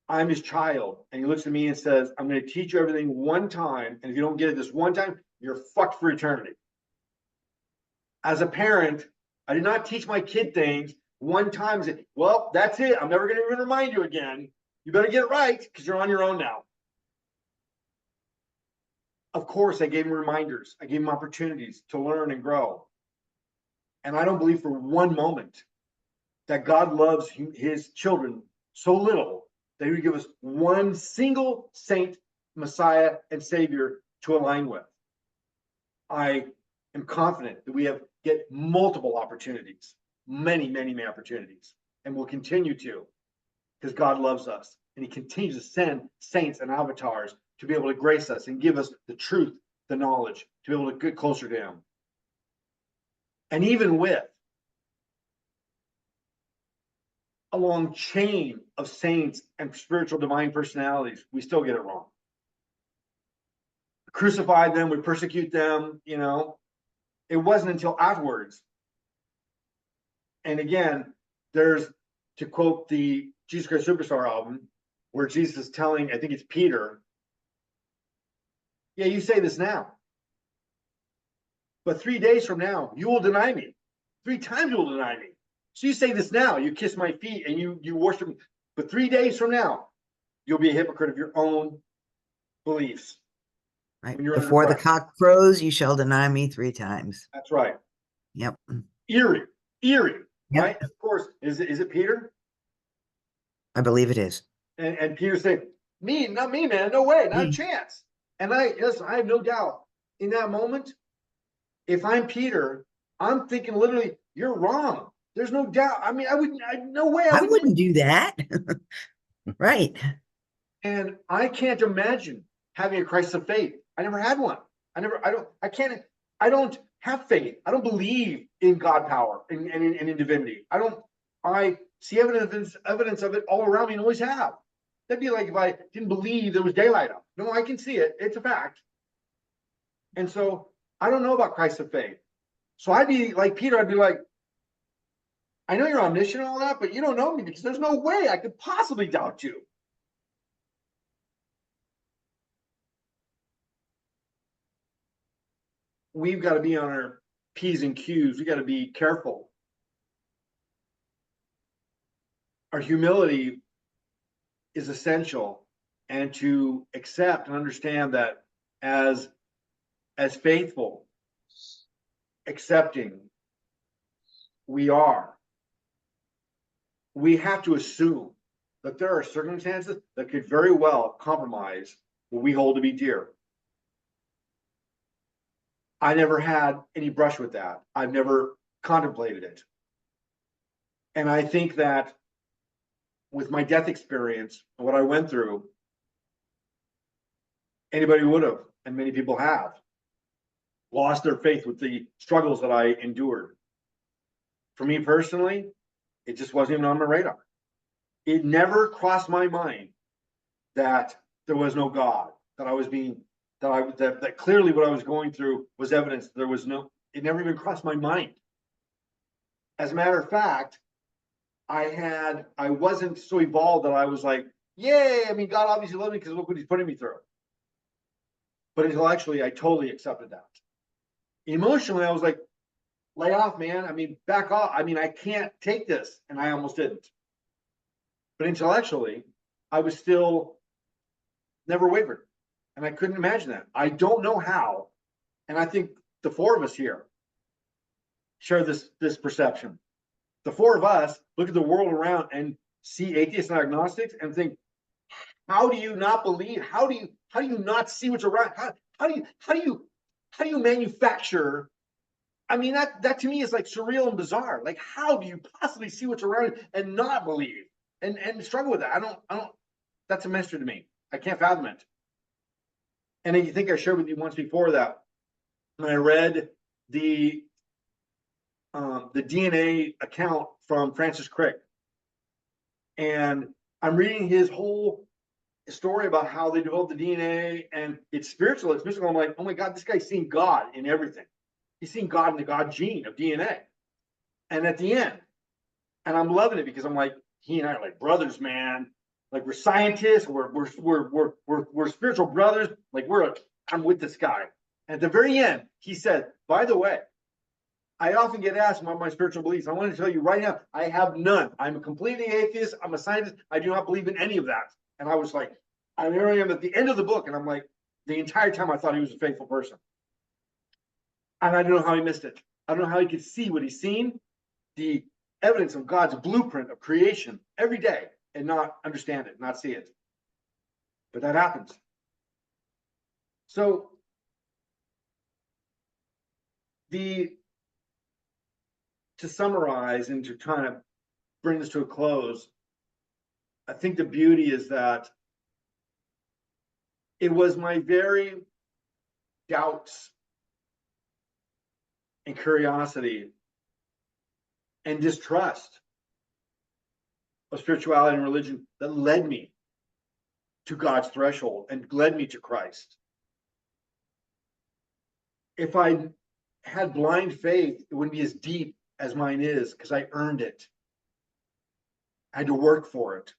I'm his child, and he looks at me and says, I'm going to teach you everything one time, and if you don't get it this one time, you're fucked for eternity. As a parent, I did not teach my kid things one time. Well, that's it. I'm never going to even remind you again. You better get it right, because you're on your own now. Of course, I gave him reminders. I gave him opportunities to learn and grow. And I don't believe for one moment that God loves his children so little that he would give us one single saint, Messiah, and Savior to align with. I am confident that we get multiple opportunities, many, many, many opportunities, and will continue to, because God loves us, and he continues to send saints and avatars to be able to grace us and give us the truth, the knowledge, to be able to get closer to him. And even with a long chain of saints and spiritual divine personalities, we still get it wrong. Crucify them, we persecute them, you know. It wasn't until afterwards. And again, there's, to quote the Jesus Christ Superstar album, where Jesus is telling, I think it's Peter, yeah, you say this now, but 3 days from now, you will deny me. 3 times you will deny me. So you say this now, you kiss my feet and you worship me. But 3 days from now, you'll be a hypocrite of your own beliefs. Right. Before the cock crows, you shall deny me 3 times. That's right. Yep. Eerie, yep. right? Of course. Is it Peter? I believe it is. And Peter saying, me, not me, man. No way, not a chance. And I have no doubt in that moment, if I'm Peter, I'm thinking literally, you're wrong. There's no doubt. I mean, no way. I wouldn't do that. Right. And I can't imagine having a crisis of faith. I never had one. I don't have faith. I don't believe in God power and in divinity. I see evidence of it all around me and always have. That'd be like if I didn't believe there was daylight up. No, I can see it. It's a fact. And so I don't know about Christ of faith. So I'd be like Peter, I'd be like, I know you're omniscient and all that, but you don't know me, because there's no way I could possibly doubt you. We've got to be on our P's and Q's. We got to be careful. Our humility is essential, and to accept and understand that as faithful, accepting we have to assume that there are circumstances that could very well compromise what we hold to be dear. I never had any brush with that. I've never contemplated it. And I think that with my death experience and what I went through, anybody would have, and many people have, lost their faith with the struggles that I endured. For me personally, it just wasn't even on my radar. It never crossed my mind that there was no God, that I was being, that clearly what I was going through was evidence that there was no, it never even crossed my mind. As a matter of fact, I wasn't so evolved that I was like, yay, I mean, God obviously loved me because look what he's putting me through. But intellectually, I totally accepted that. Emotionally, I was like, lay off, man. I mean, back off. I mean, I can't take this. And I almost didn't. But intellectually, I was still never wavered. And I couldn't imagine that. I don't know how. And I think the four of us here share this perception. The four of us look at the world around and see atheists and agnostics and think, how do you not believe? How do you not see what's around? How do you manufacture? I mean, that to me is like surreal and bizarre. Like, how do you possibly see what's around and not believe and struggle with that? I don't, that's a mystery to me. I can't fathom it. And I think I shared with you once before that when I read the DNA account from Francis Crick, and I'm reading his whole story about how they developed the DNA, and it's spiritual, it's mystical. I'm like, oh my God, this guy's seen God in everything. He's seen God in the God gene of DNA. And at the end, and I'm loving it because I'm like, he and I are like brothers, man. Like, we're scientists, we're spiritual brothers. Like, I'm with this guy. And at the very end, he said, by the way, I often get asked about my spiritual beliefs. I want to tell you right now, I have none. I'm a completely atheist. I'm a scientist. I do not believe in any of that. And I was like, I really am at the end of the book. And I'm like, the entire time I thought he was a faithful person. And I don't know how he missed it. I don't know how he could see what he's seen, the evidence of God's blueprint of creation every day, and not understand it, not see it. But that happens. So to summarize and to kind of bring this to a close, I think the beauty is that it was my very doubts and curiosity and distrust of spirituality and religion that led me to God's threshold and led me to Christ. If I had blind faith, it wouldn't be as deep as mine is because I earned it. I had to work for it.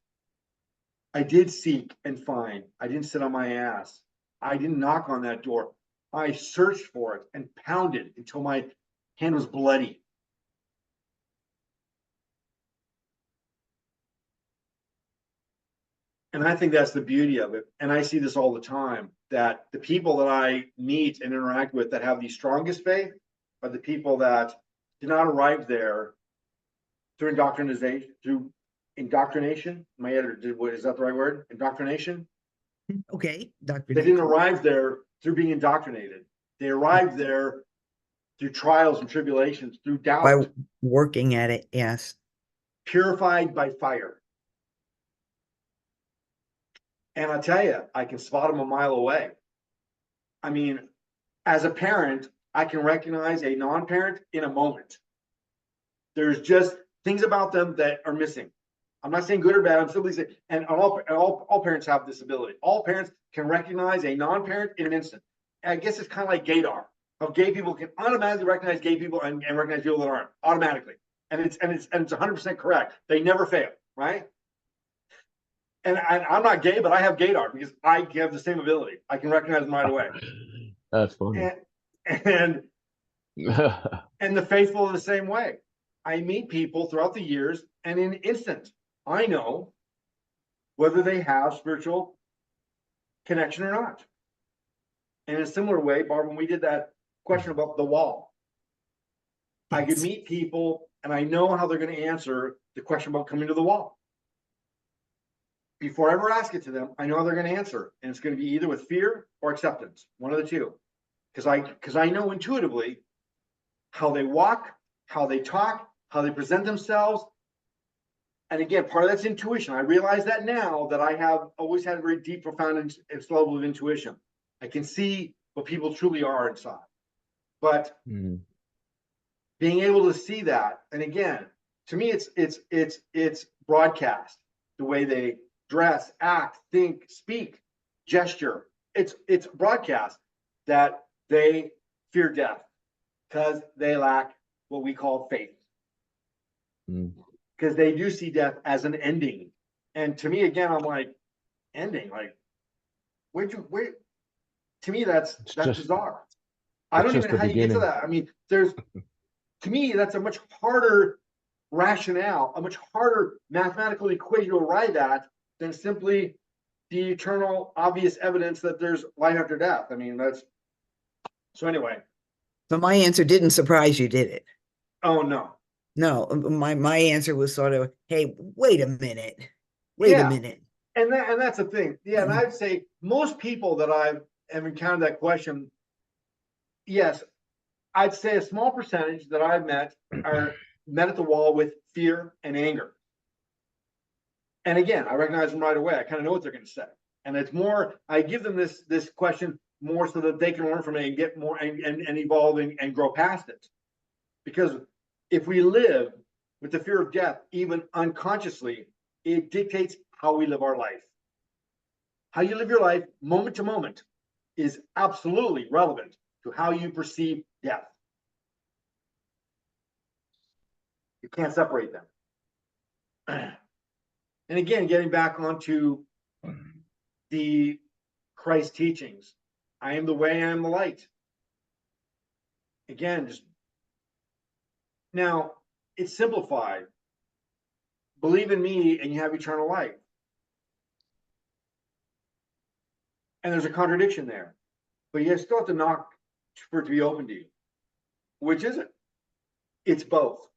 I did seek and find. I didn't sit on my ass. I didn't knock on that door. I searched for it and pounded until my hand was bloody. And I think that's the beauty of it. And I see this all the time, that the people that I meet and interact with that have the strongest faith are the people that did not arrive there through indoctrination. My editor did, what is that the right word? Indoctrination? Okay, Dr. They didn't arrive there through being indoctrinated. They arrived there through trials and tribulations, through doubt. By working at it, yes. Purified by fire. And I'll tell you, I can spot them a mile away. I mean, as a parent, I can recognize a non-parent in a moment. There's just things about them that are missing. I'm not saying good or bad. I'm simply saying, and all parents have this ability. All parents can recognize a non-parent in an instant. And I guess it's kind of like gaydar. How gay people can automatically recognize gay people and recognize people that aren't automatically. And it's 100% correct. They never fail, right? And I'm not gay, but I have gaydar because I have the same ability. I can recognize them right away. That's funny. And the faithful are the same way. I meet people throughout the years, and in an instant, I know whether they have spiritual connection or not. And in a similar way, Barb, when we did that question about the wall, I could meet people and I know how they're going to answer the question about coming to the wall. Before I ever ask it to them, I know how they're going to answer. And it's going to be either with fear or acceptance, one of the two. Because I know intuitively how they walk, how they talk, how they present themselves, And again, part of that's intuition. I realize that now, that I have always had a very deep, profound level of intuition. I can see what people truly are inside. But Mm. being able to see that, and again, to me, it's broadcast, the way they dress, act, think, speak, gesture. It's broadcast that they fear death because they lack what we call faith. Mm. Because they do see death as an ending. And to me, again, I'm like, ending, like, wait, to me, that's just- bizarre. I it's don't just even know the how you get to beginning. that. I mean, to me, that's a much harder rationale, a much harder mathematical equation to arrive at than simply the eternal, obvious evidence that there's life after death. I mean, so anyway. So my answer didn't surprise you, did it? Oh, no. No, my answer was sort of, hey, wait a minute. Wait a Yeah. minute. And that's the thing. Yeah, and I'd say most people that have encountered that question, yes, I'd say a small percentage that I've met are met at the wall with fear and anger. And again, I recognize them right away. I kind of know what they're going to say. And it's more, I give them this question more so that they can learn from it and get more and evolve and grow past it. Because if we live with the fear of death, even unconsciously, it dictates how we live our life. How you live your life moment to moment is absolutely relevant to how you perceive death. You can't separate them. And again, getting back onto the Christ teachings, I am the way, I am the light. Again, just now it's simplified. Believe in me and you have eternal life. And there's a contradiction there, but you still have to knock for it to be open to you. Which is it? It's both.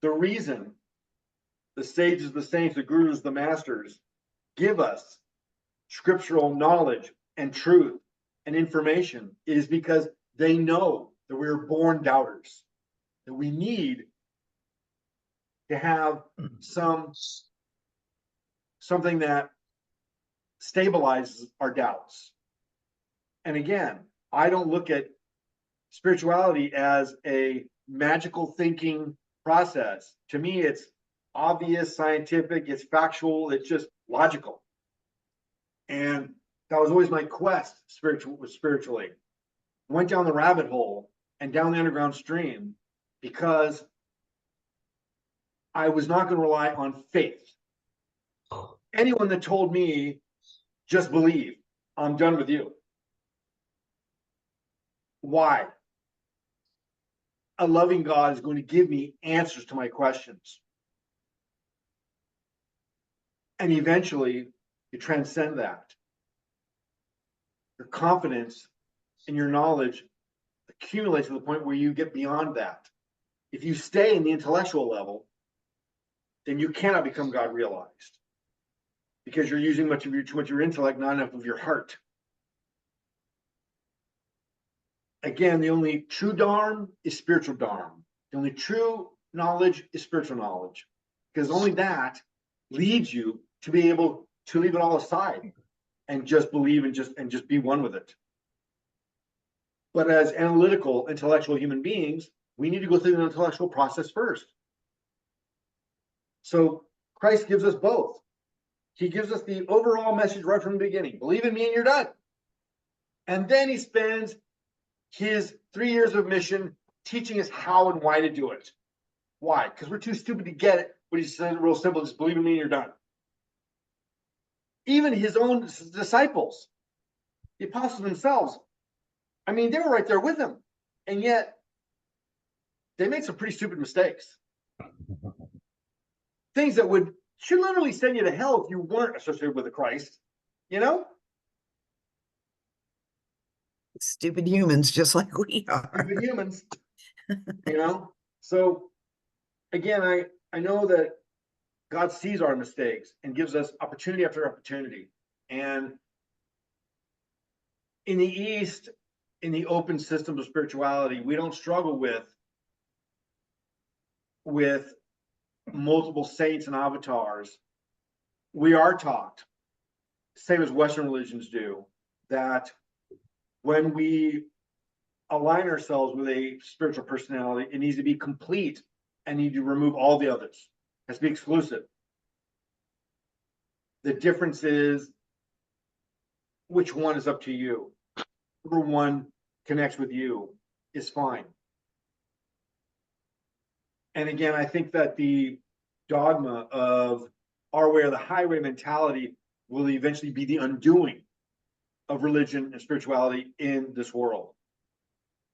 The reason the sages, the saints, the gurus, the masters give us scriptural knowledge and truth and information is because they know that we are born doubters, that we need to have something that stabilizes our doubts. And again, I don't look at spirituality as a magical thinking process. To me, it's obvious, scientific, it's factual, it's just logical. And that was always my quest spiritually. Went down the rabbit hole and down the underground stream because I was not going to rely on faith. Anyone that told me, just believe, I'm done with you. Why? A loving God is going to give me answers to my questions. And eventually, you transcend that. Your confidence and your knowledge accumulates to the point where you get beyond that. If you stay in the intellectual level, then you cannot become God realized because you're using too much of your intellect, not enough of your heart. Again, the only true dharma is spiritual dharma. The only true knowledge is spiritual knowledge, because only that leads you to be able to leave it all aside and just believe and just be one with it. But as analytical, intellectual human beings, we need to go through the intellectual process first. So Christ gives us both. He gives us the overall message right from the beginning. Believe in me and you're done. And then he spends his 3 years of mission teaching us how and why to do it. Why? Because we're too stupid to get it. But he said real simple, just believe in me and you're done. Even his own disciples, the apostles themselves, I mean, they were right there with him. And yet, they made some pretty stupid mistakes. Things that should literally send you to hell if you weren't associated with the Christ, you know? Stupid humans, just like we are. Stupid humans, you know? So, again, I know that God sees our mistakes and gives us opportunity after opportunity. And in the East, in the open systems of spirituality, we don't struggle with multiple saints and avatars, we are taught, same as Western religions do, that when we align ourselves with a spiritual personality, it needs to be complete and need to remove all the others. It has to be exclusive. The difference is which one is up to you. Whichever one connects with you is fine. And again, I think that the dogma of our way or the highway mentality will eventually be the undoing of religion and spirituality in this world.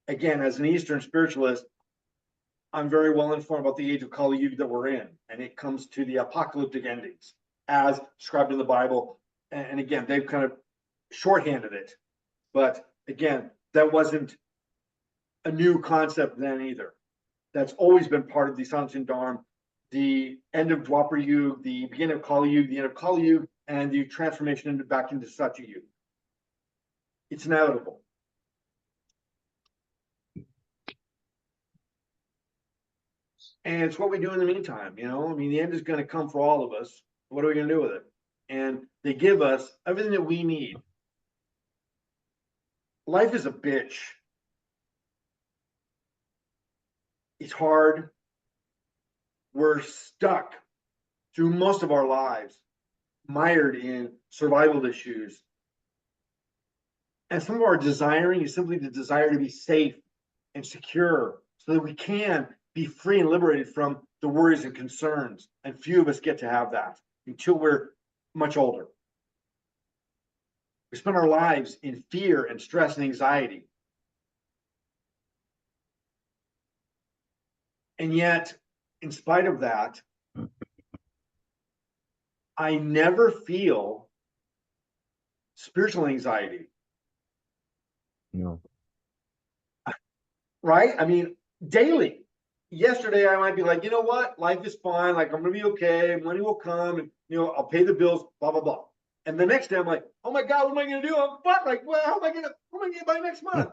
Again, as an Eastern spiritualist, I'm very well informed about the age of Kali Yuga that we're in, and it comes to the apocalyptic endings as described in the Bible. And again, they've kind of shorthanded it, but again, that wasn't a new concept then either. That's always been part of the Sanatana Dharma, the end of Dwapara Yuga, the beginning of Kali Yuga, the end of Kali Yuga, and the transformation back into Satya Yuga. It's inevitable. And it's what we do in the meantime, you know. I mean, the end is going to come for all of us. What are we going to do with it? And they give us everything that we need. Life is a bitch. It's hard. We're stuck through most of our lives, mired in survival issues. And some of our desiring is simply the desire to be safe and secure so that we can be free and liberated from the worries and concerns. And few of us get to have that until we're much older. We spend our lives in fear and stress and anxiety. And yet, in spite of that, I never feel spiritual anxiety. No. Right? I mean, daily. Yesterday, I might be like, you know what? Life is fine. Like, I'm going to be okay. Money will come and, you know, I'll pay the bills, blah, blah, blah. And the next day, I'm like, oh my God, what am I going to do? I'm fucked. Like, well, how am I going to get by next month?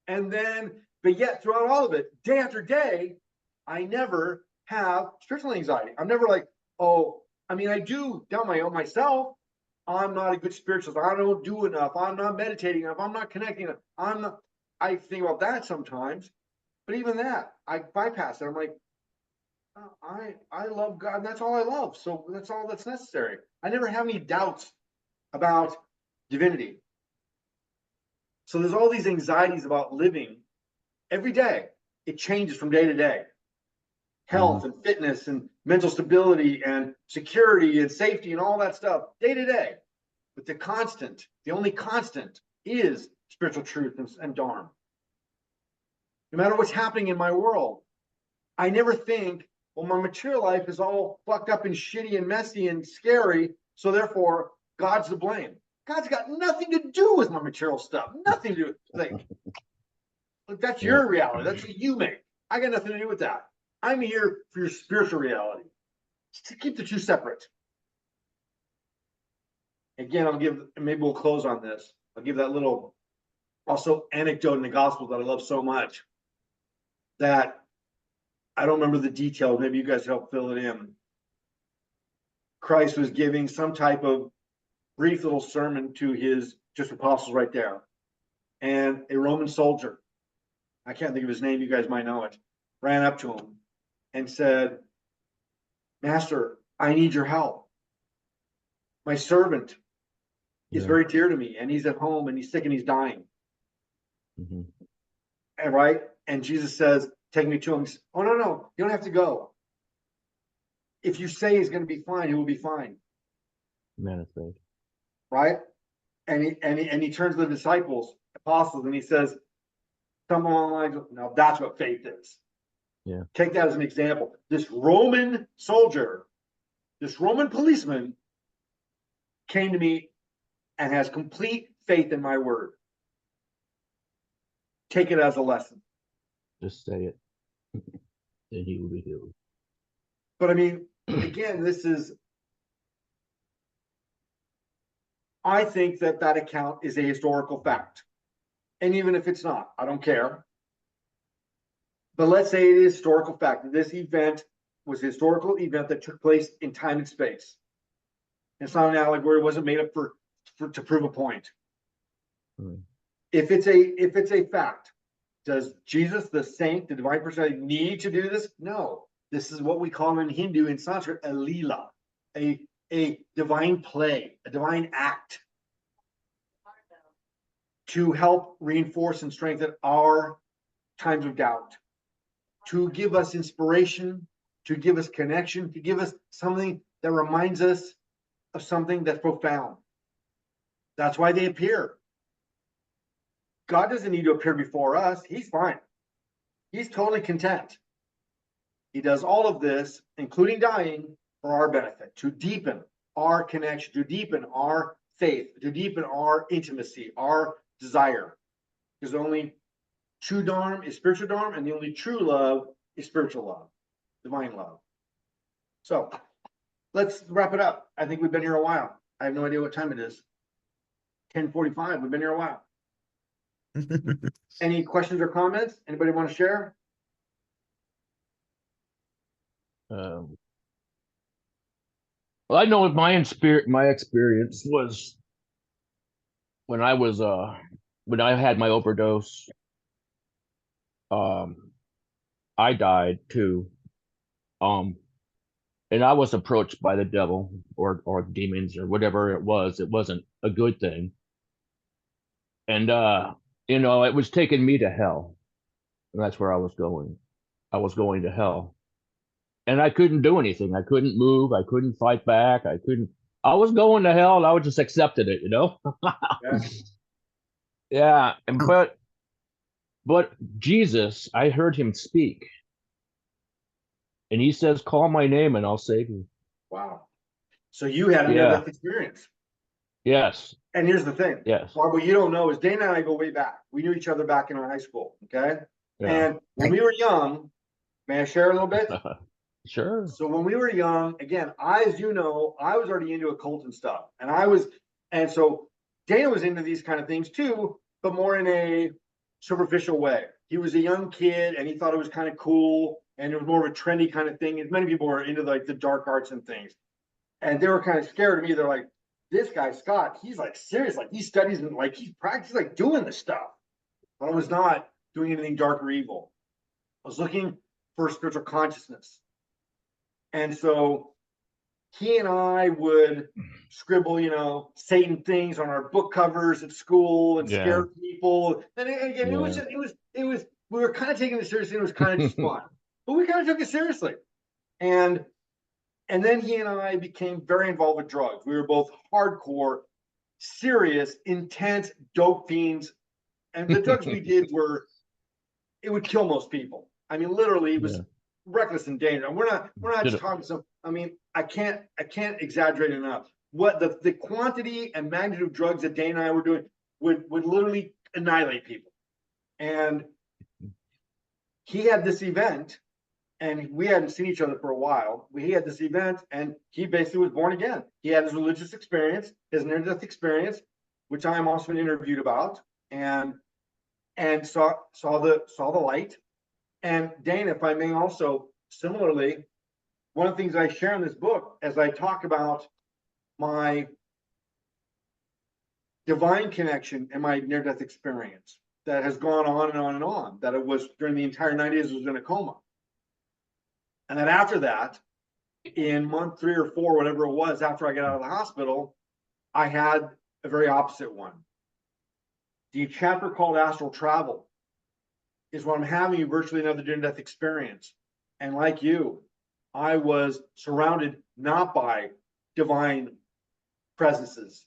And then, but yet throughout all of it, day after day, I never have spiritual anxiety. I'm never like, oh, I mean, I do down myself. I'm not a good spiritualist. I don't do enough. I'm not meditating enough. I'm not connecting enough. I think about that sometimes. But even that, I bypass it. I'm like, oh, I love God, and that's all I love. So that's all that's necessary. I never have any doubts about divinity. So there's all these anxieties about living every day. It changes from day to day. Health and fitness and mental stability and security and safety and all that stuff, day to day. But the only constant is spiritual truth and Dharma. No matter what's happening in my world, I never think, well, my material life is all fucked up and shitty and messy and scary, so therefore God's to blame. God's got nothing to do with my material stuff. Nothing to do with it. Like, that's your reality. That's what you make. I got nothing to do with that. I'm here for your spiritual reality. To keep the two separate. Again, maybe we'll close on this. I'll give that little also anecdote in the gospel that I love so much. That I don't remember the details. Maybe you guys help fill it in. Christ was giving some type of brief little sermon to his just apostles right there. And a Roman soldier, I can't think of his name, you guys might know it, ran up to him and said, Master, I need your help. My servant is very dear to me, and he's at home and he's sick and he's dying. Mm-hmm. And right? And Jesus says, take me to him. Says, oh, no, you don't have to go. If you say he's going to be fine, he will be fine. Manifest. Right? And he turns to the disciples, apostles, and he says, something along the lines of, now that's what faith is. Yeah. Take that as an example. This Roman soldier, this Roman policeman came to me and has complete faith in my word. Take it as a lesson. Just say it. Then he will be healed. But I mean, again, I think that account is a historical fact. And even if it's not, I don't care. But let's say it is historical fact that this event was a historical event that took place in time and space. It's not an allegory. It wasn't made up to prove a point. Hmm. If it's a fact, does Jesus, the saint, the divine personality, need to do this? No. This is what we call in Hindu, in Sanskrit, a leela, a divine play, a divine act to help reinforce and strengthen our times of doubt, to give us inspiration, to give us connection, to give us something that reminds us of something that's profound. That's why they appear. God doesn't need to appear before us. He's fine. He's totally content. He does all of this, including dying, for our benefit, to deepen our connection, to deepen our faith, to deepen our intimacy, our desire. Because the only true dharma is spiritual dharma, and the only true love is spiritual love, divine love. So let's wrap it up. I think we've been here a while. I have no idea what time it is. 10:45. We've been here a while. Any questions or comments? Anybody want to share? Well, I know my experience was when I was when I had my overdose. I died too. And I was approached by the devil or demons or whatever it was. It wasn't a good thing. And it was taking me to hell. And that's where I was going. I was going to hell. And I couldn't do anything. I couldn't move. I couldn't fight back. I was going to hell and I was just accepted it, Yeah. Yeah. And Oh. but Jesus, I heard him speak. And he says, call my name and I'll save you. Wow. So you had a near-death experience. Yes. And here's the thing. Yes. What you don't know is Dana and I go way back. We knew each other back in our high school. Okay. Yeah. And when we were young, may I share a little bit? Sure. So when we were young, again, as you know, I was already into occult and stuff. And so Dana was into these kind of things too, but more in a superficial way. He was a young kid and he thought it was kind of cool. And it was more of a trendy kind of thing. And many people were into like the dark arts and things. And they were kind of scared of me. They're like, this guy, Scott, he's like serious. Like he studies and like he's practicing, like doing this stuff. But I was not doing anything dark or evil. I was looking for spiritual consciousness. And so he and I would scribble, Satan things on our book covers at school and scare people. And again, it was, we were kind of taking it seriously. It was kind of just fun, but we kind of took it seriously. And then he and I became very involved with drugs. We were both hardcore, serious, intense dope fiends. And the drugs we did it would kill most people. I mean, literally, it was reckless and dangerous. And we're not just talking some. I mean, I can't exaggerate enough. What the quantity and magnitude of drugs that Dana and I were doing would literally annihilate people. And he had this event, and we hadn't seen each other for a while. He had this event, and he basically was born again. He had his religious experience, his near-death experience, which I am also interviewed about, and saw the light. And Dana, if I may also, similarly, one of the things I share in this book, as I talk about my divine connection and my near-death experience that has gone on and on and on, that it was during the entire 9 days I was in a coma. And then after that, in month 3 or 4, whatever it was, after I got out of the hospital, I had a very opposite one. The chapter called Astral Travel is when I'm having virtually another near-death experience. And like you, I was surrounded not by divine presences.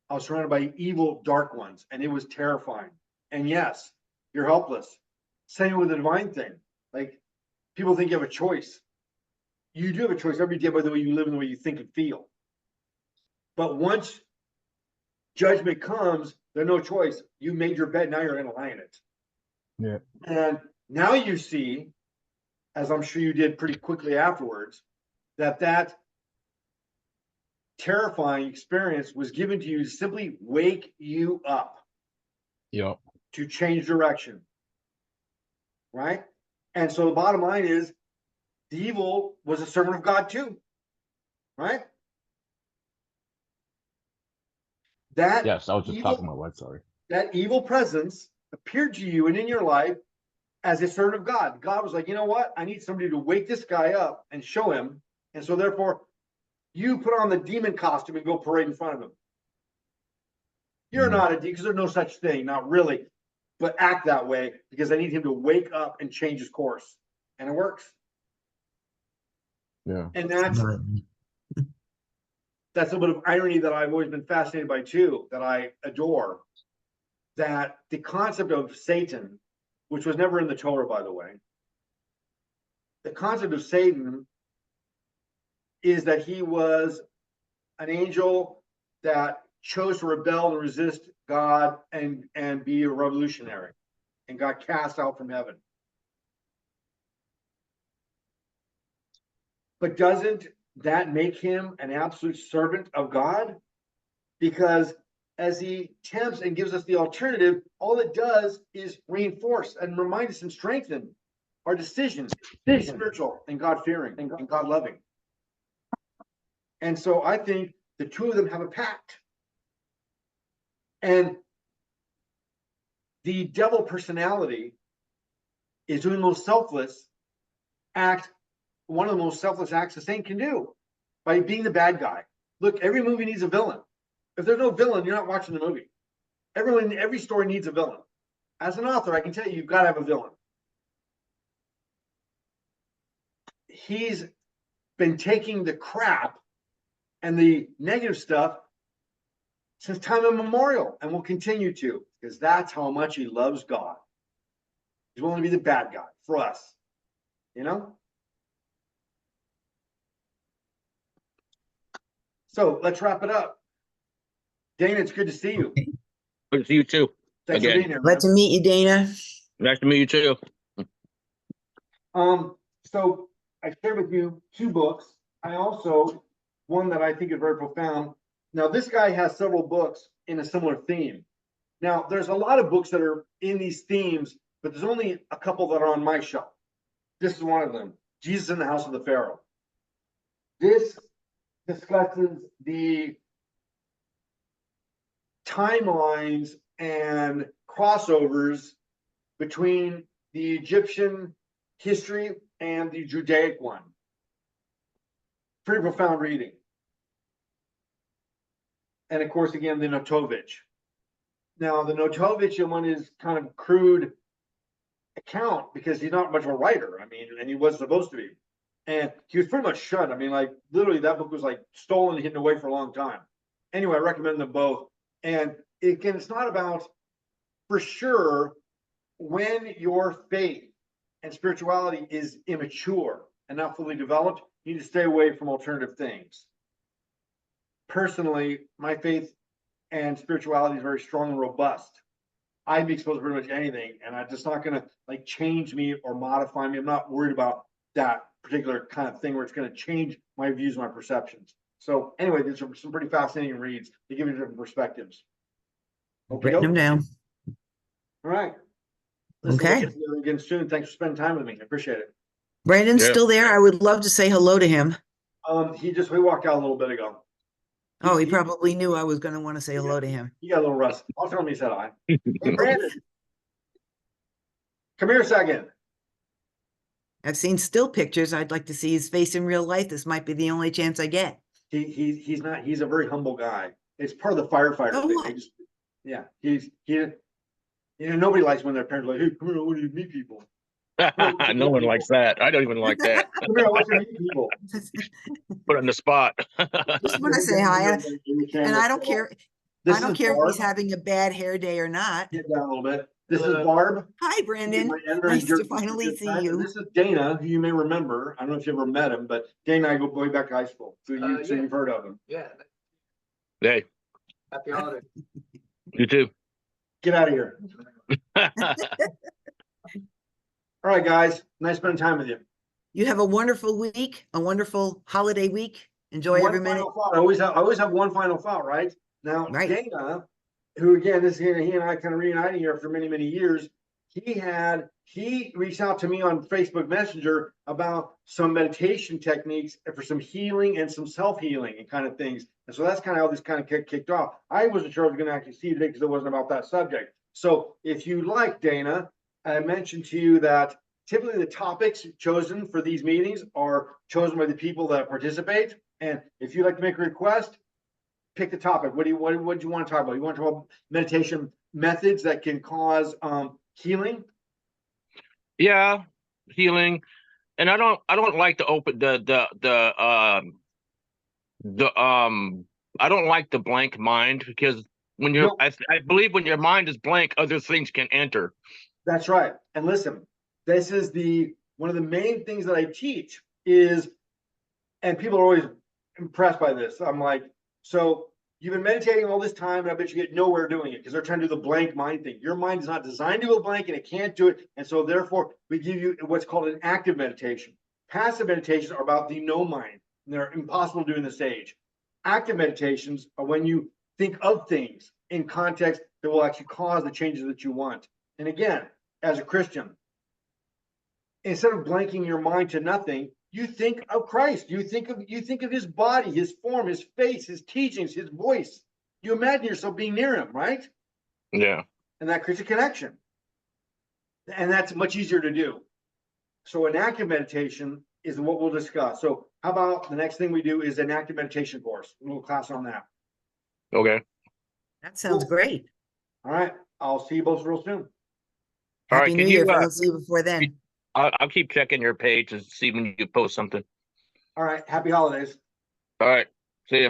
I was surrounded by evil, dark ones, and it was terrifying. And yes, you're helpless. Same with the divine thing. Like, people think you have a choice. You do have a choice every day by the way you live and the way you think and feel. But once judgment comes, there's no choice. You made your bed, now you're going to lie in it. Yeah. And now you see, as I'm sure you did pretty quickly afterwards, that terrifying experience was given to you to simply wake you up. Yep. To change direction. Right? And so the bottom line is, the evil was a servant of God too, right? That Yes, I was just evil, talking to my wife, sorry. that evil presence appeared to you and in your life as a servant of God. God was like, you know what? I need somebody to wake this guy up and show him. And so therefore, you put on the demon costume and go parade in front of him. You're Mhm. not a demon, because there's no such thing, not really, but act that way because I need him to wake up and change his course. And it works. Yeah. And that's a bit of irony that I've always been fascinated by too, that I adore. That the concept of Satan, which was never in the Torah, by the way, the concept of Satan is that he was an angel that chose to rebel and resist God and be a revolutionary and got cast out from heaven. But doesn't that make him an absolute servant of God? Because as he tempts and gives us the alternative, all it does is reinforce and remind us and strengthen our decision to be spiritual and God-fearing and God-loving. And so I think the two of them have a pact. And the devil personality is doing the most selfless act, one of the most selfless acts a saint can do, by being the bad guy. Look, every movie needs a villain. If there's no villain, you're not watching the movie. Every story needs a villain. As an author, I can tell you, you've got to have a villain. He's been taking the crap and the negative stuff since time immemorial and will continue to, because that's how much he loves God. He's willing to be the bad guy for us, you know? So let's wrap it up. Dana, it's good to see you. Good to see you too. Thanks for Again. being here, Glad man. to meet you, Dana. Nice to meet you too. So I shared with you 2 books. I also, one that I think is very profound. Now, this guy has several books in a similar theme. Now, there's a lot of books that are in these themes, but there's only a couple that are on my shelf. This is one of them, Jesus in the House of the Pharaoh. This discusses the timelines and crossovers between the Egyptian history and the Judaic one. Pretty profound reading. And of course, again, the Notovich. Now, the Notovich one is kind of crude account because he's not much of a writer. I mean, and he was supposed to be. And he was pretty much shut. I mean, like literally that book was like stolen and hidden away for a long time. Anyway, I recommend them both. And again, it's not about, for sure, when your faith and spirituality is immature and not fully developed, you need to stay away from alternative things. Personally, my faith and spirituality is very strong and robust. I'd be exposed to pretty much anything, and I'm just not going to like change me or modify me. I'm not worried about that particular kind of thing where it's going to change my views, my perceptions. So anyway, these are some pretty fascinating reads. They give you different perspectives. Written them down. All right. Listen, Okay. we'll get together again soon. Thanks for spending time with me. I appreciate it. Brandon's Yeah. still there. I would love to say hello to him. We walked out a little bit ago. Oh, he probably knew I was going to want to say hello to him. He got a little rust. I'll tell him he said hi. Hey, Brandon, come here a second. I've seen still pictures. I'd like to see his face in real life. This might be the only chance I get. He's not. He's a very humble guy. It's part of the firefighter Oh, thing. what? Nobody likes when their parents are like, "Hey, come here, I want you to meet people." No one likes that. I don't even like that. Come here, I want you to meet people. Put on the spot. Just want to say hi. And I don't care. This I don't is care if Barb. he's having a bad hair day or not. Get down a little bit. This is Barb. Hi, Brandon. My editor Nice and to Jerry- finally see and you. This is Dana, who you may remember. I don't know if you ever met him, but Dana and I go way back to high school. So Yeah. you've heard of him. Yeah, Hey, happy holidays. you too. Get out of here. All right, guys. Nice spending time with you. You have a wonderful week, a wonderful holiday week. Enjoy every minute. Final thought. I always have one final thought, right? Now, Right. Dana, who again, he and I kind of reuniting here after many, many years. he reached out to me on Facebook Messenger about some meditation techniques for some healing and some self-healing and kind of things. And so that's kind of how this kind of kicked off. I wasn't sure I was going to actually see it today because it wasn't about that subject. So if you like, Dana, I mentioned to you that typically the topics chosen for these meetings are chosen by the people that participate. And if you'd like to make a request, pick the topic. What do you want to talk about? You want to talk about meditation methods that can cause healing? Yeah, healing. And I don't like to open I don't like the blank mind, because when you're No. I believe when your mind is blank, other things can enter. That's right. And listen, this is one of the main things that I teach is, and people are always impressed by this. I'm like, so you've been meditating all this time, and I bet you get nowhere doing it because they're trying to do the blank mind thing. Your mind is not designed to go blank, and it can't do it. And so therefore, we give you what's called an active meditation. Passive meditations are about the no mind, and they're impossible to do in this age. Active meditations are when you think of things in context that will actually cause the changes that you want. And again, as a Christian, instead of blanking your mind to nothing, you think of Christ. You think of his body, his form, his face, his teachings, his voice. You imagine yourself being near him, right? Yeah. And that creates a connection. And that's much easier to do. So an active meditation is what we'll discuss. So how about the next thing we do is an active meditation course, a little class on that. Okay. That sounds Cool. great. All right. I'll see you both real soon. All right, Happy New can Year you, if I don't see you before then. I'll keep checking your page to see when you post something. All right. Happy holidays. All right. See ya.